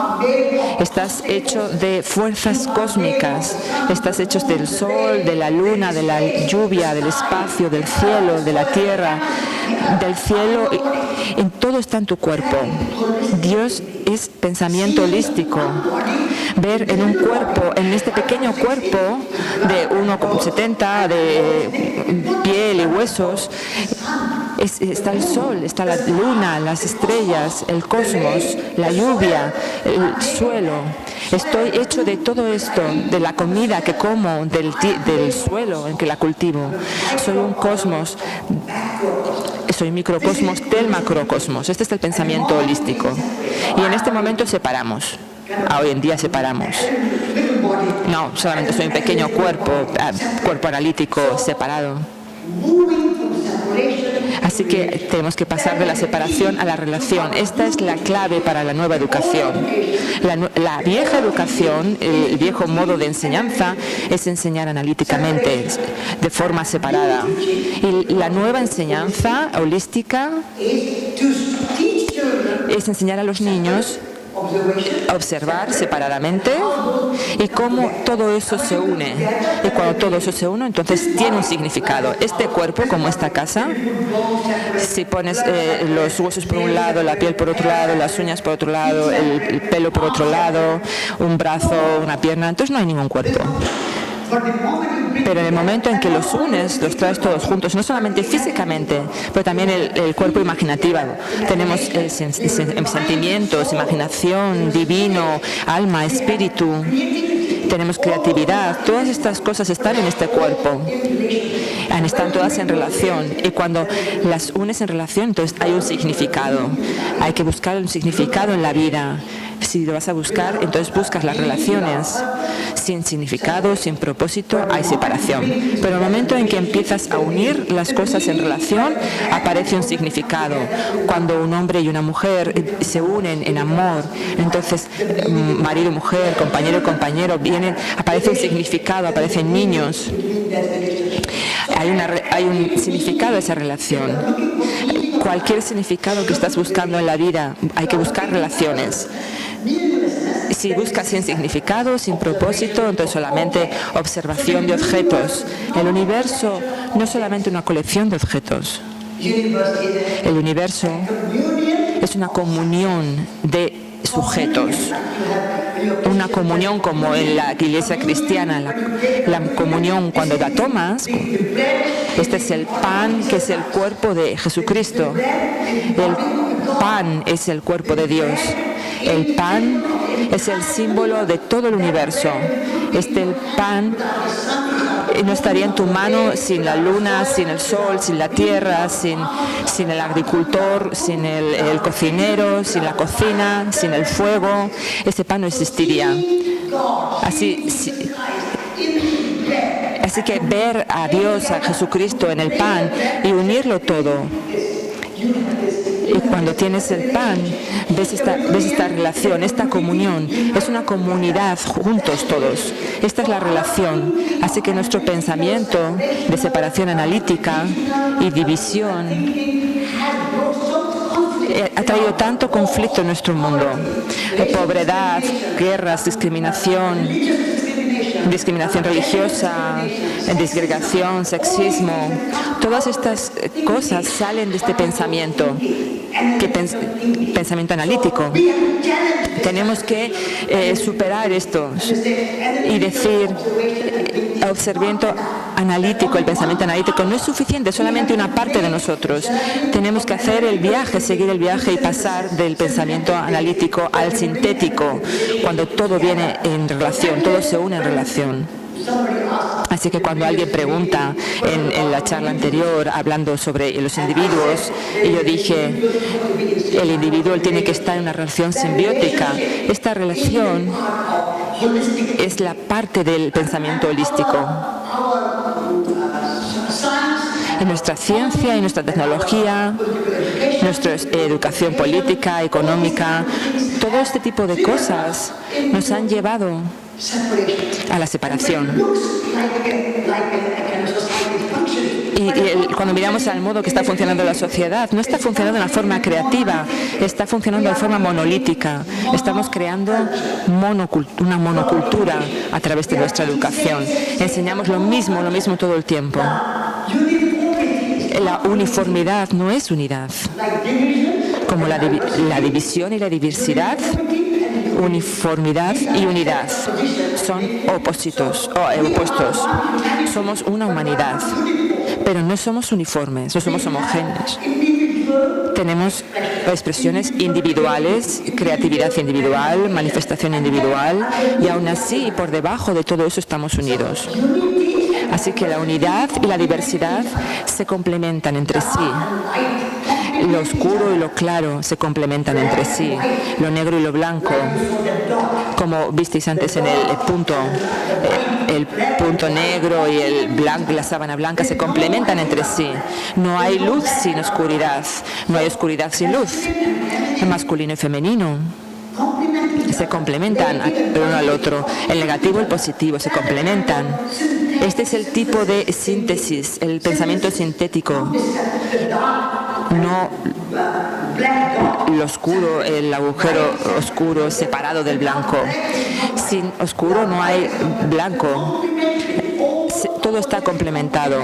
Estás hecho de fuerzas cósmicas. Estás hecho del sol, de la luna, de la lluvia, del espacio, del cielo, de la tierra, del cielo. En todo está en tu cuerpo. Dios es pensamiento holístico. Ver en un cuerpo, en este pequeño cuerpo de 1,70 de piel y huesos, está el sol, está la luna, las estrellas, el cosmos, la lluvia, el suelo. Estoy hecho de todo esto, de la comida que como, del suelo en que la cultivo. Soy un cosmos, soy microcosmos del macrocosmos. Este es el pensamiento holístico. Y en este momento separamos. Hoy en día separamos. No, solamente soy un pequeño cuerpo analítico separado. Así que tenemos que pasar de la separación a la relación. Esta es la clave para la nueva educación. La vieja educación, el viejo modo de enseñanza, es enseñar analíticamente, de forma separada. Y la nueva enseñanza holística es enseñar a los niños a observar separadamente y cómo todo eso se une. Y cuando todo eso se une, entonces tiene un significado. Este cuerpo, como esta casa, si pones los huesos por un lado, la piel por otro lado, las uñas por otro lado, el pelo por otro lado, un brazo, una pierna, entonces no hay ningún cuerpo. Pero en el momento en que los unes, los traes todos juntos, no solamente físicamente, pero también el cuerpo imaginativo. Tenemos sentimientos, imaginación, divino, alma, espíritu. Tenemos creatividad. Todas estas cosas están en este cuerpo. Están todas en relación. Y cuando las unes en relación, entonces hay un significado. Hay que buscar un significado en la vida. Si lo vas a buscar, entonces buscas las relaciones. Sin significado, sin propósito, hay separación. Pero en el momento en que empiezas a unir las cosas en relación, aparece un significado. Cuando un hombre y una mujer se unen en amor, entonces marido y mujer, compañero y compañero, aparece un significado, aparecen niños. Hay un significado a esa relación. Cualquier significado que estás buscando en la vida, hay que buscar relaciones. Si buscas sin significado, sin propósito, entonces solamente observación de objetos. El universo no es solamente una colección de objetos. El universo es una comunión de sujetos. Una comunión como en la iglesia cristiana, la comunión cuando la tomas. Este es el pan que es el cuerpo de Jesucristo. El pan es el cuerpo de Dios. El pan es el símbolo de todo el universo. El pan no estaría en tu mano sin la luna, sin el sol, sin la tierra, sin el agricultor, sin el cocinero, sin la cocina, sin el fuego. Ese pan no existiría. Así que ver a Dios, a Jesucristo en el pan y unirlo todo. Y cuando tienes el pan, ves esta relación, esta comunión. Es una comunidad juntos todos. Esta es la relación. Así que nuestro pensamiento de separación analítica y división ha traído tanto conflicto en nuestro mundo. Pobreza, guerras, discriminación religiosa, disgregación, sexismo. Todas estas cosas salen de este pensamiento, pensamiento analítico. Tenemos que superar esto y decir, el observamiento analítico, el pensamiento analítico no es suficiente, solamente una parte de nosotros. Tenemos que hacer el viaje, seguir el viaje y pasar del pensamiento analítico al sintético, cuando todo viene en relación, todo se une en relación. Así que cuando alguien pregunta en la charla anterior, hablando sobre los individuos, y yo dije, el individuo tiene que estar en una relación simbiótica. Esta relación es la parte del pensamiento holístico. En nuestra ciencia y nuestra tecnología, nuestra educación política, económica, todo este tipo de cosas nos han llevado a la separación. Y cuando miramos al modo que está funcionando la sociedad, no está funcionando de una forma creativa, está funcionando de forma monolítica. Estamos creando una monocultura a través de nuestra educación. Enseñamos lo mismo todo el tiempo. La uniformidad no es unidad. Como la división y la diversidad, uniformidad y unidad son opuestos. Somos una humanidad, pero no somos uniformes, no somos homogéneos. Tenemos expresiones individuales, creatividad individual, manifestación individual, y aún así, por debajo de todo eso estamos unidos. Así que la unidad y la diversidad se complementan entre sí. Lo oscuro y lo claro se complementan entre sí. Lo negro y lo blanco, como visteis antes en el punto negro y el blanco, la sábana blanca se complementan entre sí. No hay luz sin oscuridad, no hay oscuridad sin luz. El masculino y femenino se complementan el uno al otro. El negativo y el positivo se complementan. Este es el tipo de síntesis, el pensamiento sintético. No lo oscuro, el agujero oscuro separado del blanco. Sin oscuro no hay blanco. Todo está complementado.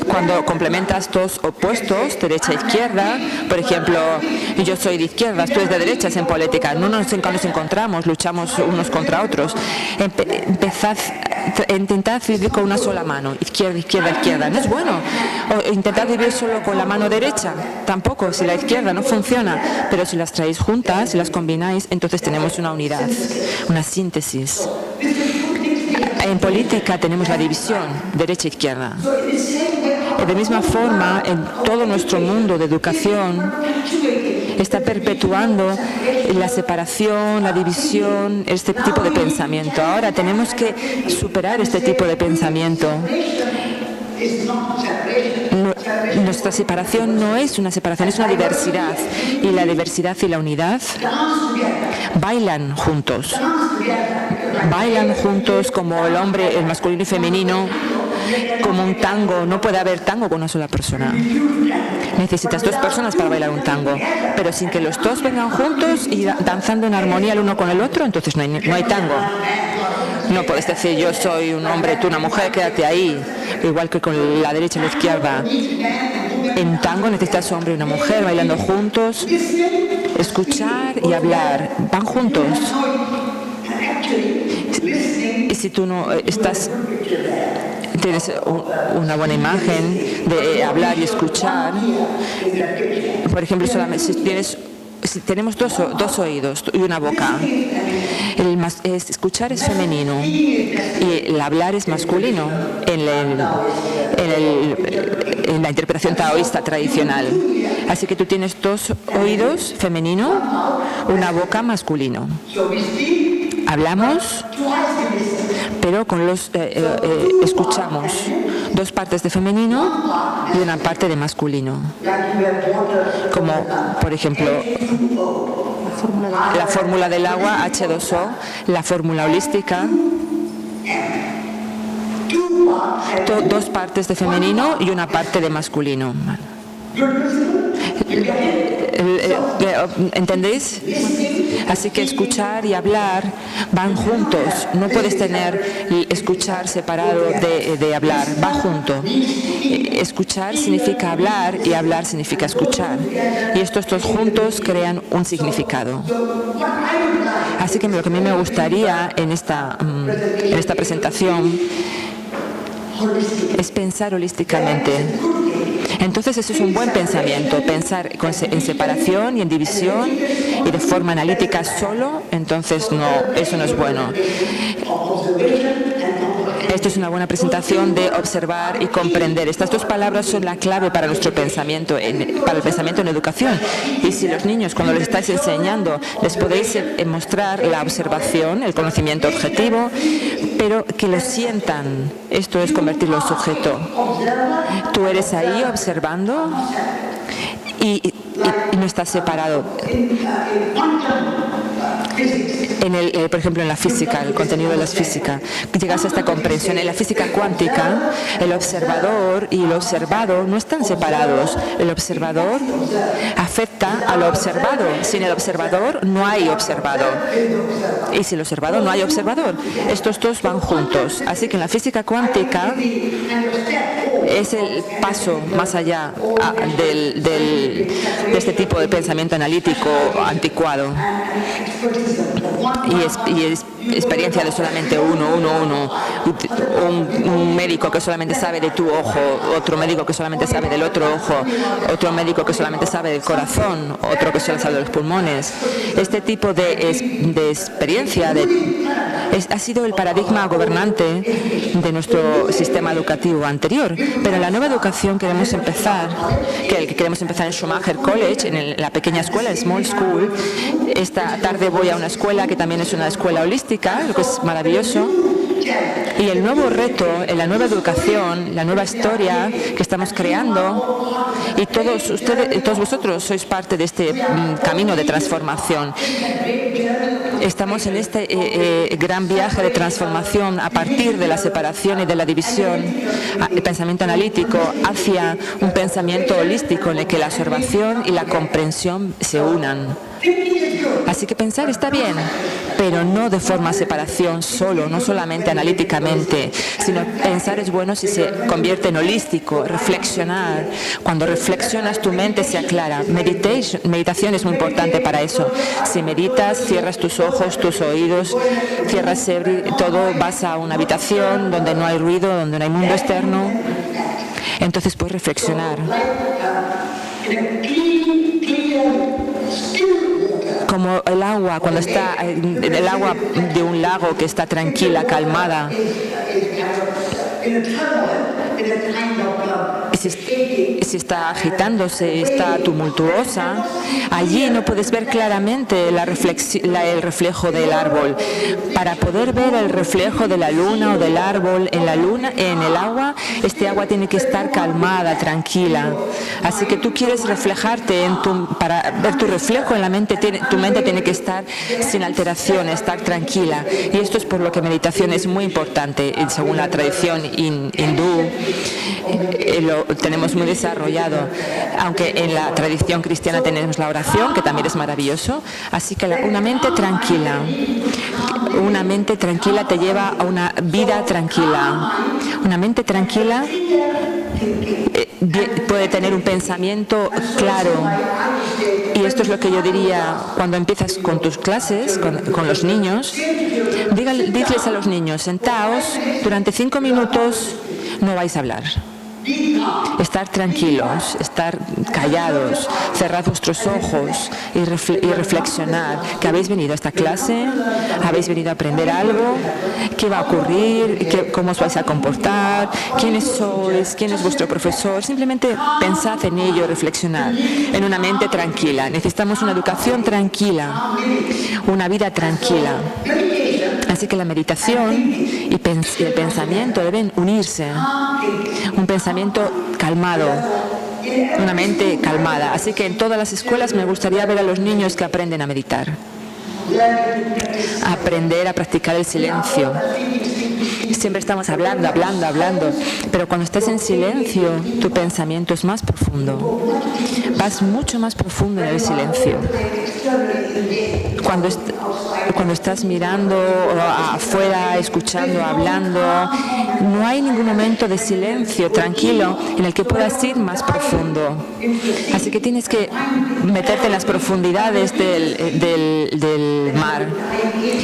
Cuando complementas dos opuestos, derecha e izquierda, por ejemplo, yo soy de izquierdas, tú eres de derechas en política, no nos encontramos, luchamos unos contra otros. Intentad vivir con una sola mano, izquierda, no es bueno. O intentad vivir solo con la mano derecha, tampoco, si la izquierda no funciona, pero si las traéis juntas, si las combináis, entonces tenemos una unidad, una síntesis. En política tenemos la división, derecha-izquierda. De misma forma, en todo nuestro mundo de educación está perpetuando la separación, la división, este tipo de pensamiento. Ahora tenemos que superar este tipo de pensamiento. Nuestra separación no es una separación, es una diversidad. Y la diversidad y la unidad bailan juntos. Bailan juntos como el hombre, el masculino y femenino, como un tango. No puede haber tango con una sola persona. Necesitas dos personas para bailar un tango, pero sin que los dos vengan juntos y danzando en armonía el uno con el otro, entonces no hay tango. No puedes decir yo soy un hombre, tú una mujer, quédate ahí, igual que con la derecha y la izquierda. En tango necesitas un hombre y una mujer bailando juntos, escuchar y hablar, van juntos. Y si tú no tienes una buena imagen de hablar y escuchar, por ejemplo, solamente si tenemos dos oídos y una boca, Escuchar es femenino y el hablar es masculino en la interpretación taoísta tradicional. Así que tú tienes dos oídos femenino, una boca masculino. Hablamos, pero escuchamos dos partes de femenino y una parte de masculino. Como, por ejemplo, la fórmula del agua, H2O, la fórmula holística. Dos partes de femenino y una parte de masculino. ¿Entendéis? Así que escuchar y hablar van juntos. No puedes tener escuchar separado de hablar. Va junto. Escuchar significa hablar y hablar significa escuchar. Y estos dos juntos crean un significado. Así que lo que a mí me gustaría en esta presentación es pensar holísticamente. Entonces eso es un buen pensamiento, pensar en separación y en división y de forma analítica solo, entonces no, eso no es bueno. Esto es una buena presentación de observar y comprender. Estas dos palabras son la clave para nuestro pensamiento, para el pensamiento en educación. Y si los niños, cuando les estáis enseñando, les podéis mostrar la observación, el conocimiento objetivo, pero que lo sientan. Esto es convertirlo en sujeto. Tú eres ahí observando y no estás separado. Por ejemplo, en la física, el contenido de la física, llegas a esta comprensión. En la física cuántica, el observador y el observado no están separados. El observador afecta al observado. Sin el observador no hay observador. Y sin el observador no hay observador. Estos dos van juntos. Así que en la física cuántica es el paso más allá de este tipo de pensamiento analítico anticuado. Y es experiencia de solamente uno. Un médico que solamente sabe de tu ojo, otro médico que solamente sabe del otro ojo, otro médico que solamente sabe del corazón, otro que solo sabe de los pulmones. Este tipo de experiencia ha sido el paradigma gobernante de nuestro sistema educativo anterior. Pero en la nueva educación queremos empezar en Schumacher College, en la pequeña escuela, Small School. Esta tarde voy a una escuela que también es una escuela holística, lo que es maravilloso. Y el nuevo reto en la nueva educación, la nueva historia que estamos creando, y todos vosotros sois parte de este camino de transformación. Estamos en este gran viaje de transformación a partir de la separación y de la división, el pensamiento analítico, hacia un pensamiento holístico en el que la observación y la comprensión se unan. Así que pensar está bien, pero no de forma separación solo, no solamente analíticamente, sino pensar es bueno si se convierte en holístico, reflexionar. Cuando reflexionas tu mente se aclara. Meditación es muy importante para eso. Si meditas, cierras tus ojos, tus oídos, cierras todo, vas a una habitación donde no hay ruido, donde no hay mundo externo. Entonces puedes reflexionar. Como el agua, cuando está el agua de un lago que está tranquila, calmada. Si está agitándose, está tumultuosa, allí no puedes ver claramente el reflejo del árbol. Para poder ver el reflejo de la luna o del árbol en el agua, este agua tiene que estar calmada, tranquila. Así que tú quieres reflejarte para ver tu reflejo en la mente, tu mente tiene que estar sin alteración, estar tranquila. Y esto es por lo que meditación es muy importante, según la tradición hindú. Lo tenemos muy desarrollado, aunque en la tradición cristiana tenemos la oración, que también es maravilloso. Así que una mente tranquila te lleva a una vida tranquila. Una mente tranquila puede tener un pensamiento claro. Y esto es lo que yo diría cuando empiezas con tus clases, con los niños. Diles a los niños, sentaos, durante 5 minutos no vais a hablar. Estar tranquilos, estar callados, cerrad vuestros ojos y reflexionar que habéis venido a esta clase, habéis venido a aprender algo, qué va a ocurrir, cómo os vais a comportar, quiénes sois, quién es vuestro profesor. Simplemente pensad en ello, reflexionad en una mente tranquila. Necesitamos una educación tranquila, una vida tranquila. Así que la meditación y el pensamiento deben unirse. Un pensamiento calmado, una mente calmada. Así que en todas las escuelas me gustaría ver a los niños que aprenden a meditar. Aprender a practicar el silencio. Siempre estamos hablando, pero cuando estás en silencio, tu pensamiento es más profundo. Vas mucho más profundo en el silencio. Cuando estás mirando afuera, escuchando, hablando, no hay ningún momento de silencio tranquilo en el que puedas ir más profundo. Así que tienes que meterte en las profundidades del mar.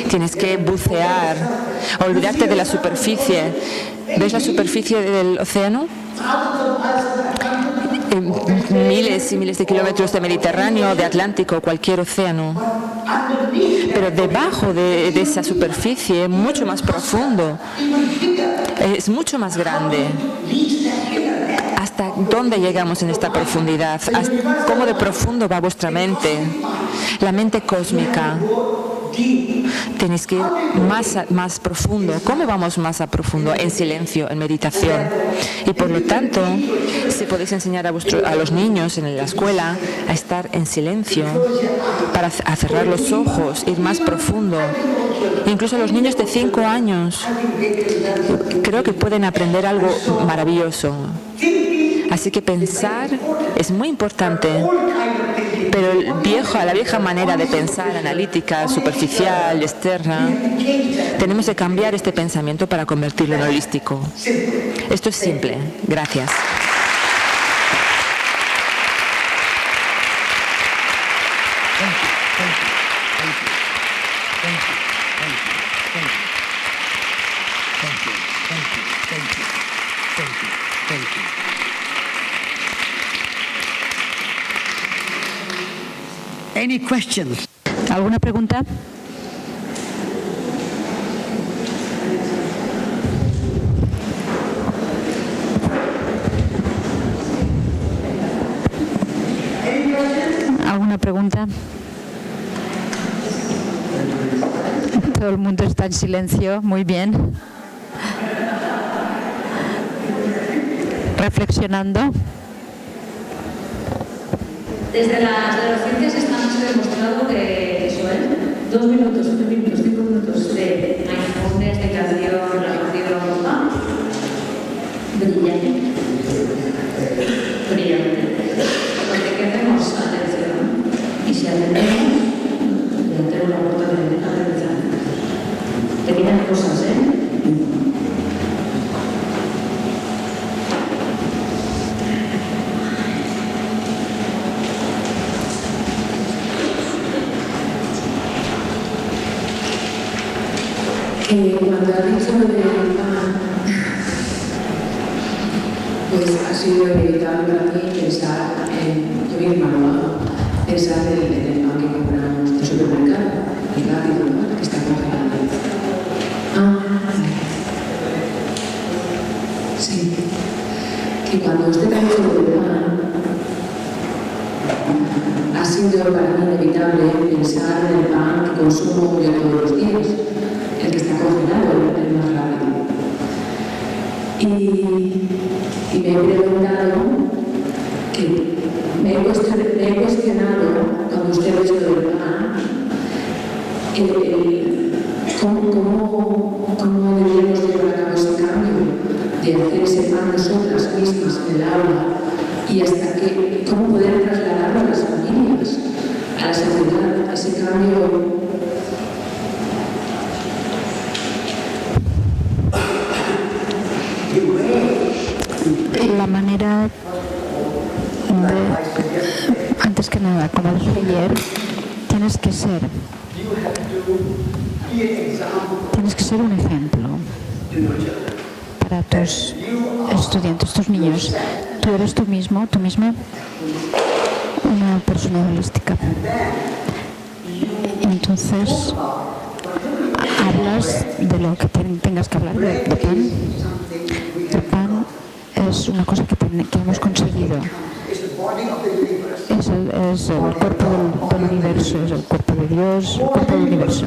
Tienes que bucear, olvidarte de la superficie. ¿Ves la superficie del océano? Miles y miles de kilómetros de Mediterráneo, de Atlántico, cualquier océano. Pero debajo de esa superficie, mucho más profundo, es mucho más grande. ¿Hasta dónde llegamos en esta profundidad? ¿Cómo de profundo va vuestra mente? La mente cósmica. Tenéis que ir más profundo. ¿Cómo vamos más a profundo? En silencio, en meditación. Y por lo tanto, si podéis enseñar a los niños en la escuela a estar en silencio, a cerrar los ojos, ir más profundo. Incluso los niños de 5 años, creo que pueden aprender algo maravilloso. Así que pensar es muy importante, pero la vieja manera de pensar, analítica, superficial, externa, tenemos que cambiar este pensamiento para convertirlo en holístico. Esto es simple. Gracias. Any questions? ¿Alguna pregunta? ¿Alguna pregunta? Todo el mundo está en silencio, muy bien. Reflexionando. Desde las neurociencias está demostrado que eso es 2 minutos, 3 minutos, 5 minutos de mindfulness, de creación, relajación, brillante. Porque ¿qué hacemos? Atención. Y si atendemos, delante una puerta de aprendizaje. Pequeñas cosas, Cuando has dicho lo del pan, pues ha sido inevitable para mí pensar en, yo bien manual, pensar en el pan que compramos del supermercado, el rápido, ¿no? Que está congelado. Sí. Que cuando usted ha dicho lo del pan, ha sido para mí inevitable pensar en el pan que consumo yo todos los días. El que está congelado, el más rápido. Y me he preguntado, me he cuestionado, cuando usted ha visto el pan, cómo deberíamos llevar a cabo ese cambio de hacer ese pan nosotras mismas en el aula y cómo poder trasladarlo a las familias, a la sociedad, ese cambio. La manera antes que nada, como dije ayer, tienes que ser un ejemplo para tus estudiantes, tus niños. Tú eres tú misma, una persona holística. Entonces, hablas de lo que tengas que hablar, de pan. El pan es una cosa que hemos conseguido. Es el cuerpo del universo, es el cuerpo de Dios, el cuerpo del universo.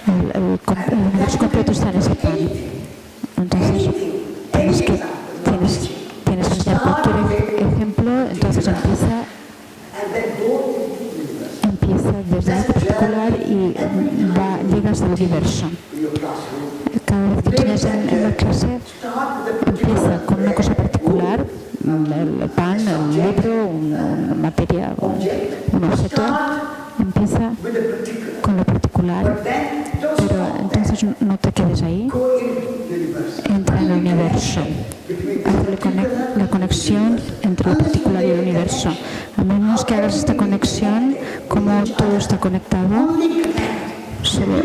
El universo completo está en ese pan. Entonces, tienes que enseñar cualquier ejemplo, entonces empieza desde algo particular y llegas al universo. Cada vez que tienes en la clase, empieza con una cosa particular, el pan, el libro, una materia, un objeto, empieza con lo particular, pero entonces no te quedes ahí, entra en el universo, haz la conexión entre lo particular y el universo. A menos que hagas esta conexión, como todo está conectado, solo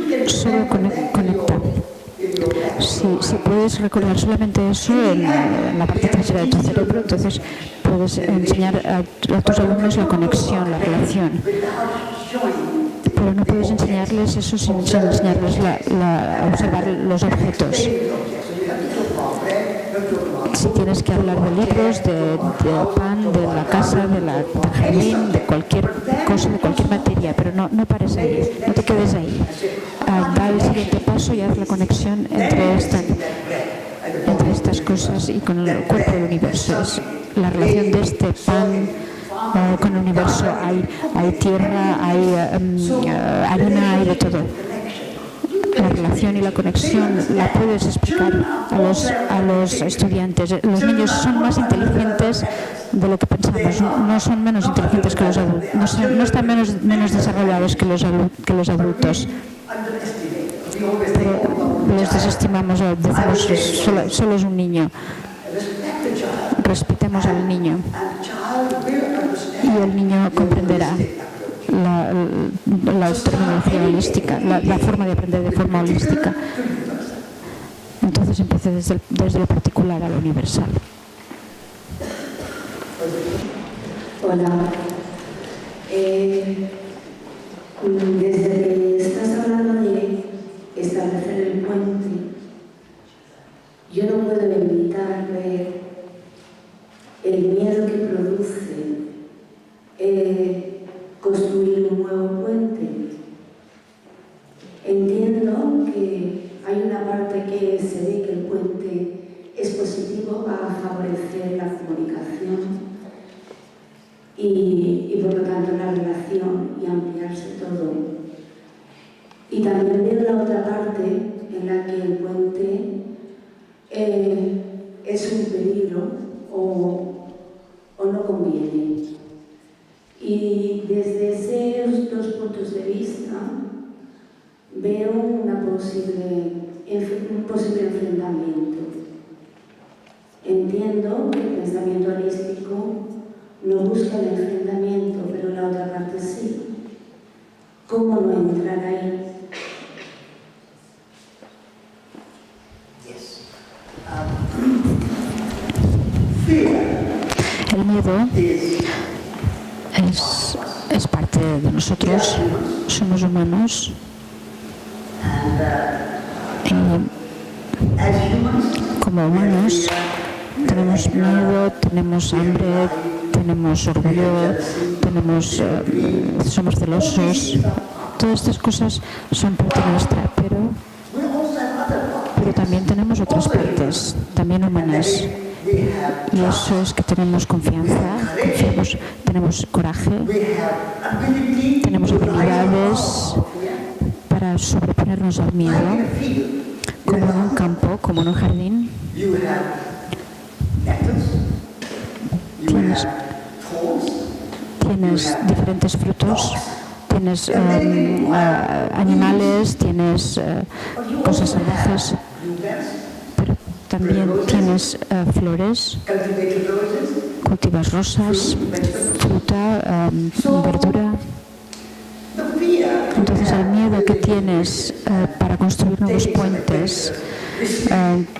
conecta. Si puedes recordar solamente eso en la parte trasera de tu cerebro, entonces puedes enseñar a tus alumnos la conexión, la relación. Pero no puedes enseñarles eso sin enseñarles a observar los objetos. Si tienes que hablar de libros, de pan, de la casa, del jardín, de cualquier cosa, de cualquier materia, pero no pares ahí, no te quedes ahí. Da el siguiente paso y haz la conexión entre estas cosas y con el cuerpo del universo. Es la relación de este pan con el universo. Hay tierra, hay arena, hay de todo. La relación y la conexión la puedes explicar a los estudiantes. Los niños son más inteligentes de lo que pensamos, no son menos inteligentes que los adultos, no están menos desarrollados que los adultos. Pero los desestimamos, decimos solo es un niño. Respetemos al niño y el niño comprenderá la terminología holística, la forma de aprender de forma holística. Entonces empieza desde lo particular a lo universal. Hola. Desde que estás hablando de establecer el puente, yo no puedo evitar ver el miedo que produce construir un nuevo puente. Entiendo que hay una parte que se ve que el puente es positivo para favorecer la comunicación y por lo tanto la relación y ampliarse todo. Y también veo la otra parte en la que el puente es un peligro o no conviene. Y desde esos dos puntos de vista veo un posible enfrentamiento. Entiendo que el pensamiento holístico no busca el enfrentamiento, pero la otra parte sí. ¿Cómo no entrar ahí? El miedo es parte de nosotros, somos humanos. Como humanos tenemos miedo, tenemos hambre, tenemos orgullo, somos celosos. Todas estas cosas son parte nuestra, pero también tenemos otras partes, también humanas. Y eso es que tenemos confianza, tenemos coraje, tenemos habilidades para sobreponernos al miedo, como en un campo, como en un jardín. Tienes diferentes frutos, tienes animales, tienes cosas salvajes, pero también tienes flores, cultivas rosas, fruta, verdura. Entonces el miedo que tienes para construir nuevos puentes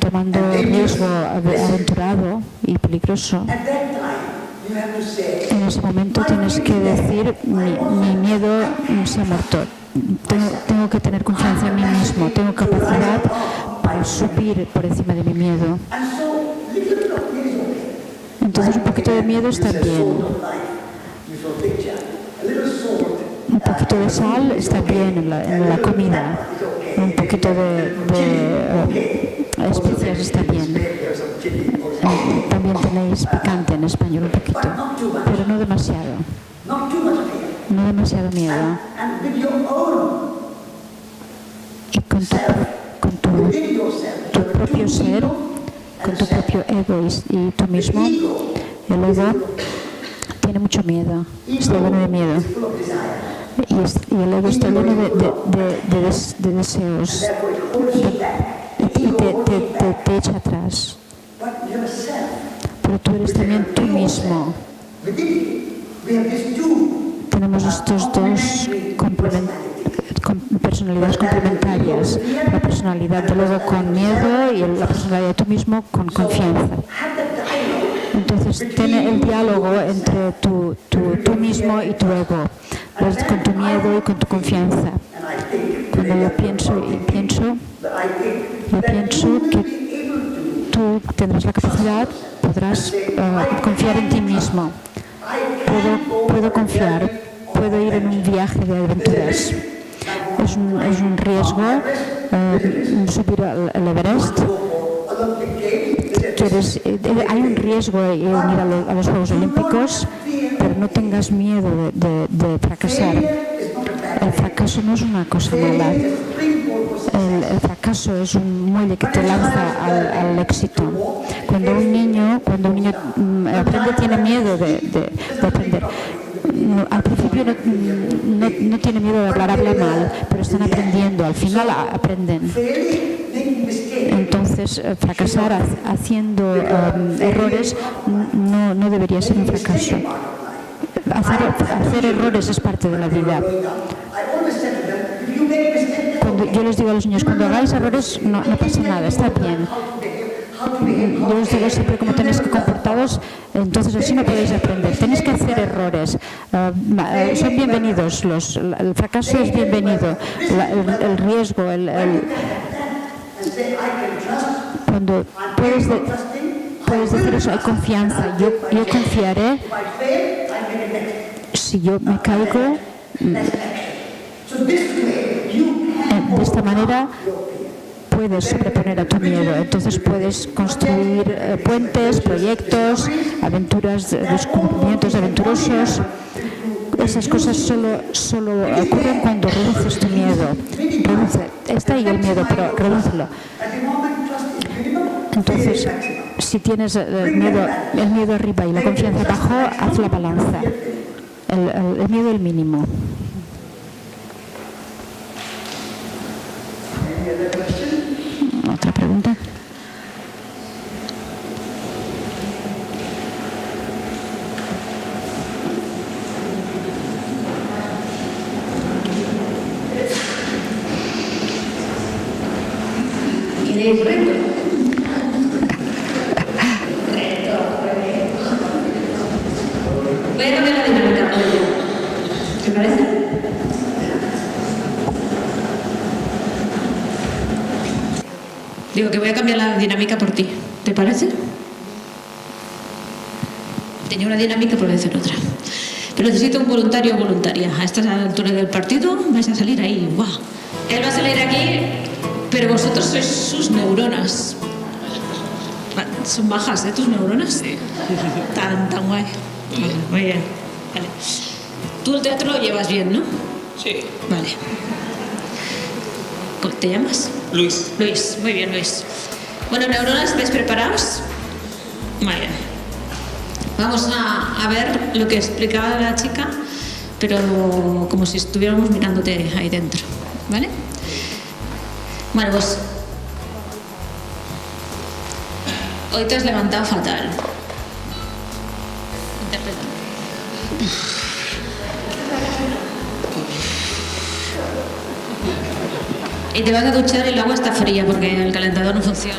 tomando riesgo aventurado y peligroso, en ese momento tienes que decir, mi miedo se ha muerto. Tengo que tener confianza en mí mismo, tengo capacidad para subir por encima de mi miedo. Entonces un poquito de miedo está bien. Un poquito de sal está bien en la comida. Un poquito de especias está bien. También tenéis picante en español un poquito, pero no demasiado. No demasiado miedo. Y con tu propio ser, con tu propio ego y tú mismo, el ego tiene mucho miedo, está lleno de miedo. Y el ego está lleno de deseos y te echa atrás. Pero tú eres también tú mismo. Tenemos estos dos personalidades complementarias. La personalidad del ego con miedo y la personalidad de tú mismo con confianza. Entonces, tiene el diálogo entre tú mismo y tu ego, con tu miedo y con tu confianza. Cuando yo pienso que tú tendrás la capacidad, podrás confiar en ti mismo. Puedo confiar, puedo ir en un viaje de aventuras. Es un riesgo subir al Everest. Hay un riesgo en ir a los Juegos Olímpicos, pero no tengas miedo de fracasar. El fracaso no es una cosa mala. El fracaso es un muelle que te lanza al éxito. Cuando un niño aprende, tiene miedo de aprender. Al principio no tiene miedo de habla mal, pero están aprendiendo, al final aprenden. Entonces, fracasar haciendo errores no debería ser un fracaso. Hacer errores es parte de la vida. Yo les digo a los niños, cuando hagáis errores no pasa nada, está bien. Yo les digo siempre cómo tenéis que comportaros, entonces así no podéis aprender. Tenéis que hacer errores. Son bienvenidos, el fracaso es bienvenido. El riesgo, cuando puedes decir eso, hay confianza. Yo confiaré. Si yo me caigo, de esta manera puedes sobreponer a tu miedo. Entonces puedes construir puentes, proyectos, aventuras, descubrimientos aventurosos. Esas cosas solo ocurren cuando reduces tu miedo. Está ahí el miedo, pero redúcelo. Entonces, si tienes el miedo arriba y la confianza abajo, haz la balanza. El miedo el mínimo. ¿Otra pregunta? ¿Queréis reto? Voy a cambiar la dinámica. ¿Te parece? Digo que voy a cambiar la dinámica por ti. ¿Te parece? Tenía una dinámica, pero voy a hacer otra. Pero necesito un voluntario o voluntaria. A estas alturas del partido vais a salir ahí. ¡Guau! Él va a salir aquí, pero vosotros sois sus neuronas. Son bajas, ¿eh? Tus neuronas. Sí. Tan guay. Vale, muy bien. Vale. Tú el teatro lo llevas bien, ¿no? Sí. Vale. ¿Cómo te llamas? Luis. Luis, muy bien, Luis. Bueno, neuronas, ¿estáis preparados? Muy bien. Vamos a ver lo que explicaba la chica, pero como si estuviéramos mirándote ahí dentro, ¿vale? Bueno, pues hoy te has levantado fatal. Interpreta. y te vas a duchar y el agua está fría porque el calentador no funciona.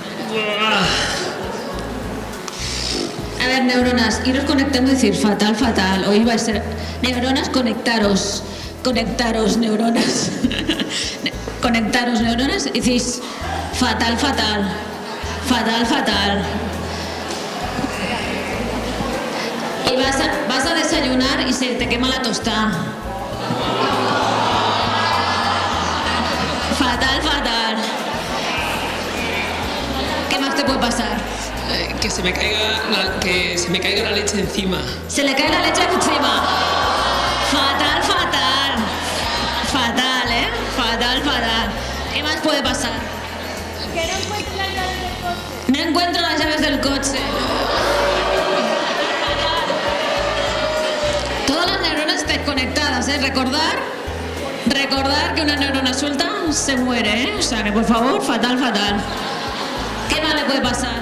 A ver, neuronas, iros conectando y decir fatal, fatal. Hoy va a ser neuronas, conectaros, neuronas. Conectaros, neuronas, y decís fatal, fatal, fatal, fatal. Y vas a desayunar y se te quema la tostada. Fatal, fatal. ¿Qué más te puede pasar? Que se me caiga la leche encima. Se le cae la leche encima. Fatal, fatal. Fatal, ¿eh? Fatal, fatal. ¿Qué más puede pasar? Que no encuentro las llaves del coche. No encuentro las llaves del coche. Todas las neuronas estáis conectadas, ¿eh? Recordar que una neurona suelta se muere, ¿eh? O sea que por favor, fatal, fatal. ¿Qué más le puede pasar?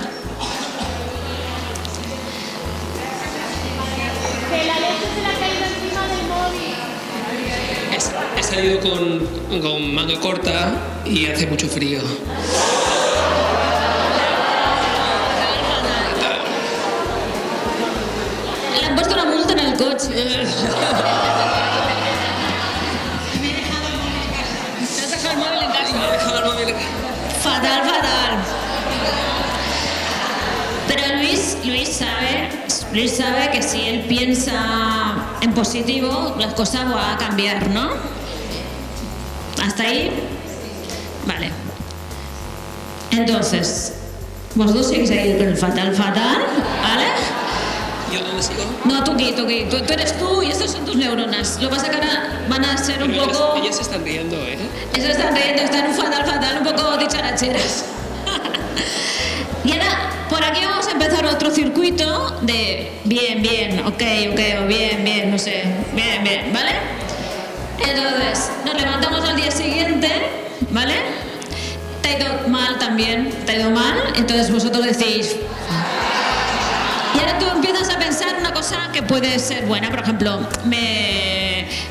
Que la leche se le ha caído encima del móvil. He salido con manga corta y hace mucho frío. Le han puesto una multa en el coche. ¿Te has dejado el móvil en casa? Me he dejado el móvil. Fatal, fatal. Pero Luis sabe que si él piensa en positivo, las cosas van a cambiar, ¿no? ¿Hasta ahí? Vale. Entonces, vosotros seguís ahí con el fatal, fatal, ¿vale? ¿Yo dónde sigo? No, tú aquí. Tú eres tú y estas son tus neuronas. Lo que pasa que ahora van a ser un Pero poco... ellas se están riendo, ¿eh? Eso están riendo, están un fatal, fatal, un poco dicharacheras. Y ahora, por aquí vamos a empezar otro circuito de bien, ok, o bien, no sé, bien, ¿vale? Entonces, nos levantamos al día siguiente, ¿vale? Te ha ido mal también, entonces vosotros decís... Y ahora tú empiezas a pensar una cosa que puede ser buena, por ejemplo,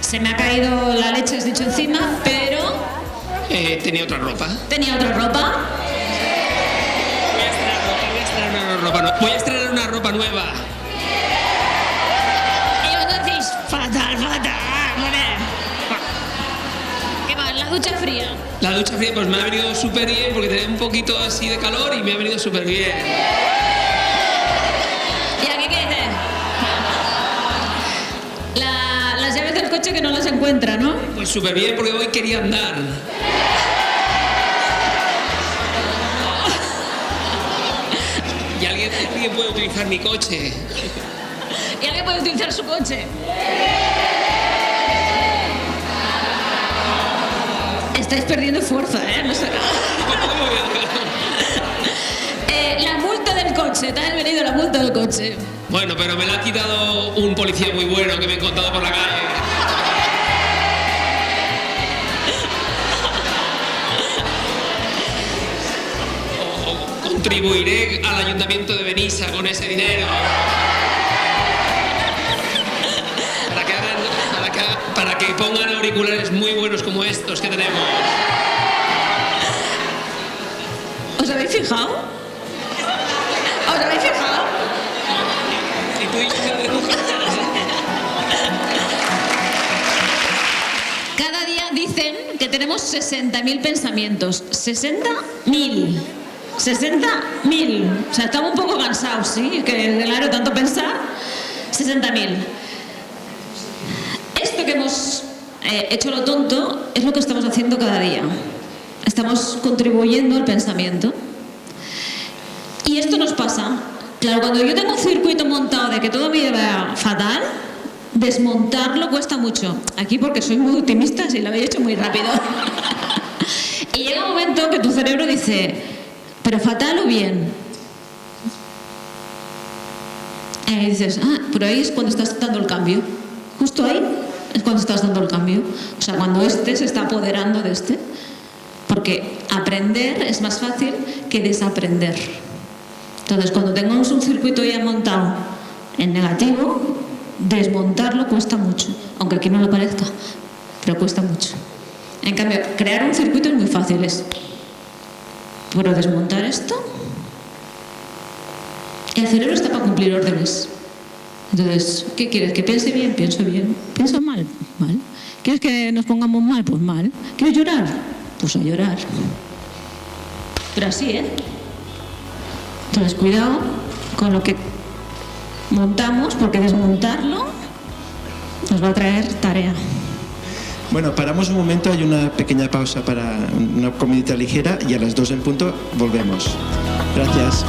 se me ha caído la leche, has dicho, encima, pero... Tenía otra ropa. Voy a estrenar una ropa nueva. Y vosotros decís, fatal, joder. ¿Qué más? La ducha fría. La ducha fría pues me ha venido súper bien porque tenía un poquito así de calor y me ha venido súper bien. ¿Y aquí qué dices? Las llaves del coche que no las encuentra, ¿no? Pues súper bien porque hoy quería andar. Y alguien puede utilizar mi coche. ¿Y alguien puede utilizar su coche? Estáis perdiendo fuerza, ¿eh? No sé. La multa del coche, te has venido la multa del coche. Bueno, pero me la ha quitado un policía muy bueno que me he encontrado por la calle. Contribuiré al Ayuntamiento de Benissa con ese dinero. Para que pongan auriculares muy buenos como estos que tenemos. ¿Os habéis fijado? Y tú y yo Cada día dicen que tenemos 60.000 pensamientos. 60.000. 60.000. O sea, estamos un poco cansados, ¿sí? Que claro, tanto pensar. 60.000. Esto que hemos hecho lo tonto es lo que estamos haciendo cada día. Estamos contribuyendo al pensamiento. Y esto nos pasa. Claro, cuando yo tengo un circuito montado de que todo me va fatal, desmontarlo cuesta mucho. Aquí porque soy muy optimista, si lo habéis hecho muy rápido. Y llega un momento que tu cerebro dice, ¿pero fatal o bien? Y dices, pero ahí es cuando estás dando el cambio. Justo ahí es cuando estás dando el cambio. O sea, cuando este se está apoderando de este. Porque aprender es más fácil que desaprender. Entonces, cuando tengamos un circuito ya montado en negativo, desmontarlo cuesta mucho. Aunque aquí no lo parezca, pero cuesta mucho. En cambio, crear un circuito es muy fácil. ¿Puedo desmontar esto? El cerebro está para cumplir órdenes. Entonces, ¿qué quieres? ¿Que piense bien? Pienso bien. ¿Pienso mal? Mal. ¿Quieres que nos pongamos mal? Pues mal. ¿Quieres llorar? Pues a llorar. Pero así, ¿eh? Entonces, cuidado con lo que montamos, porque desmontarlo nos va a traer tarea. Bueno, paramos un momento, hay una pequeña pausa para una comidita ligera y a las 2 en punto volvemos. Gracias.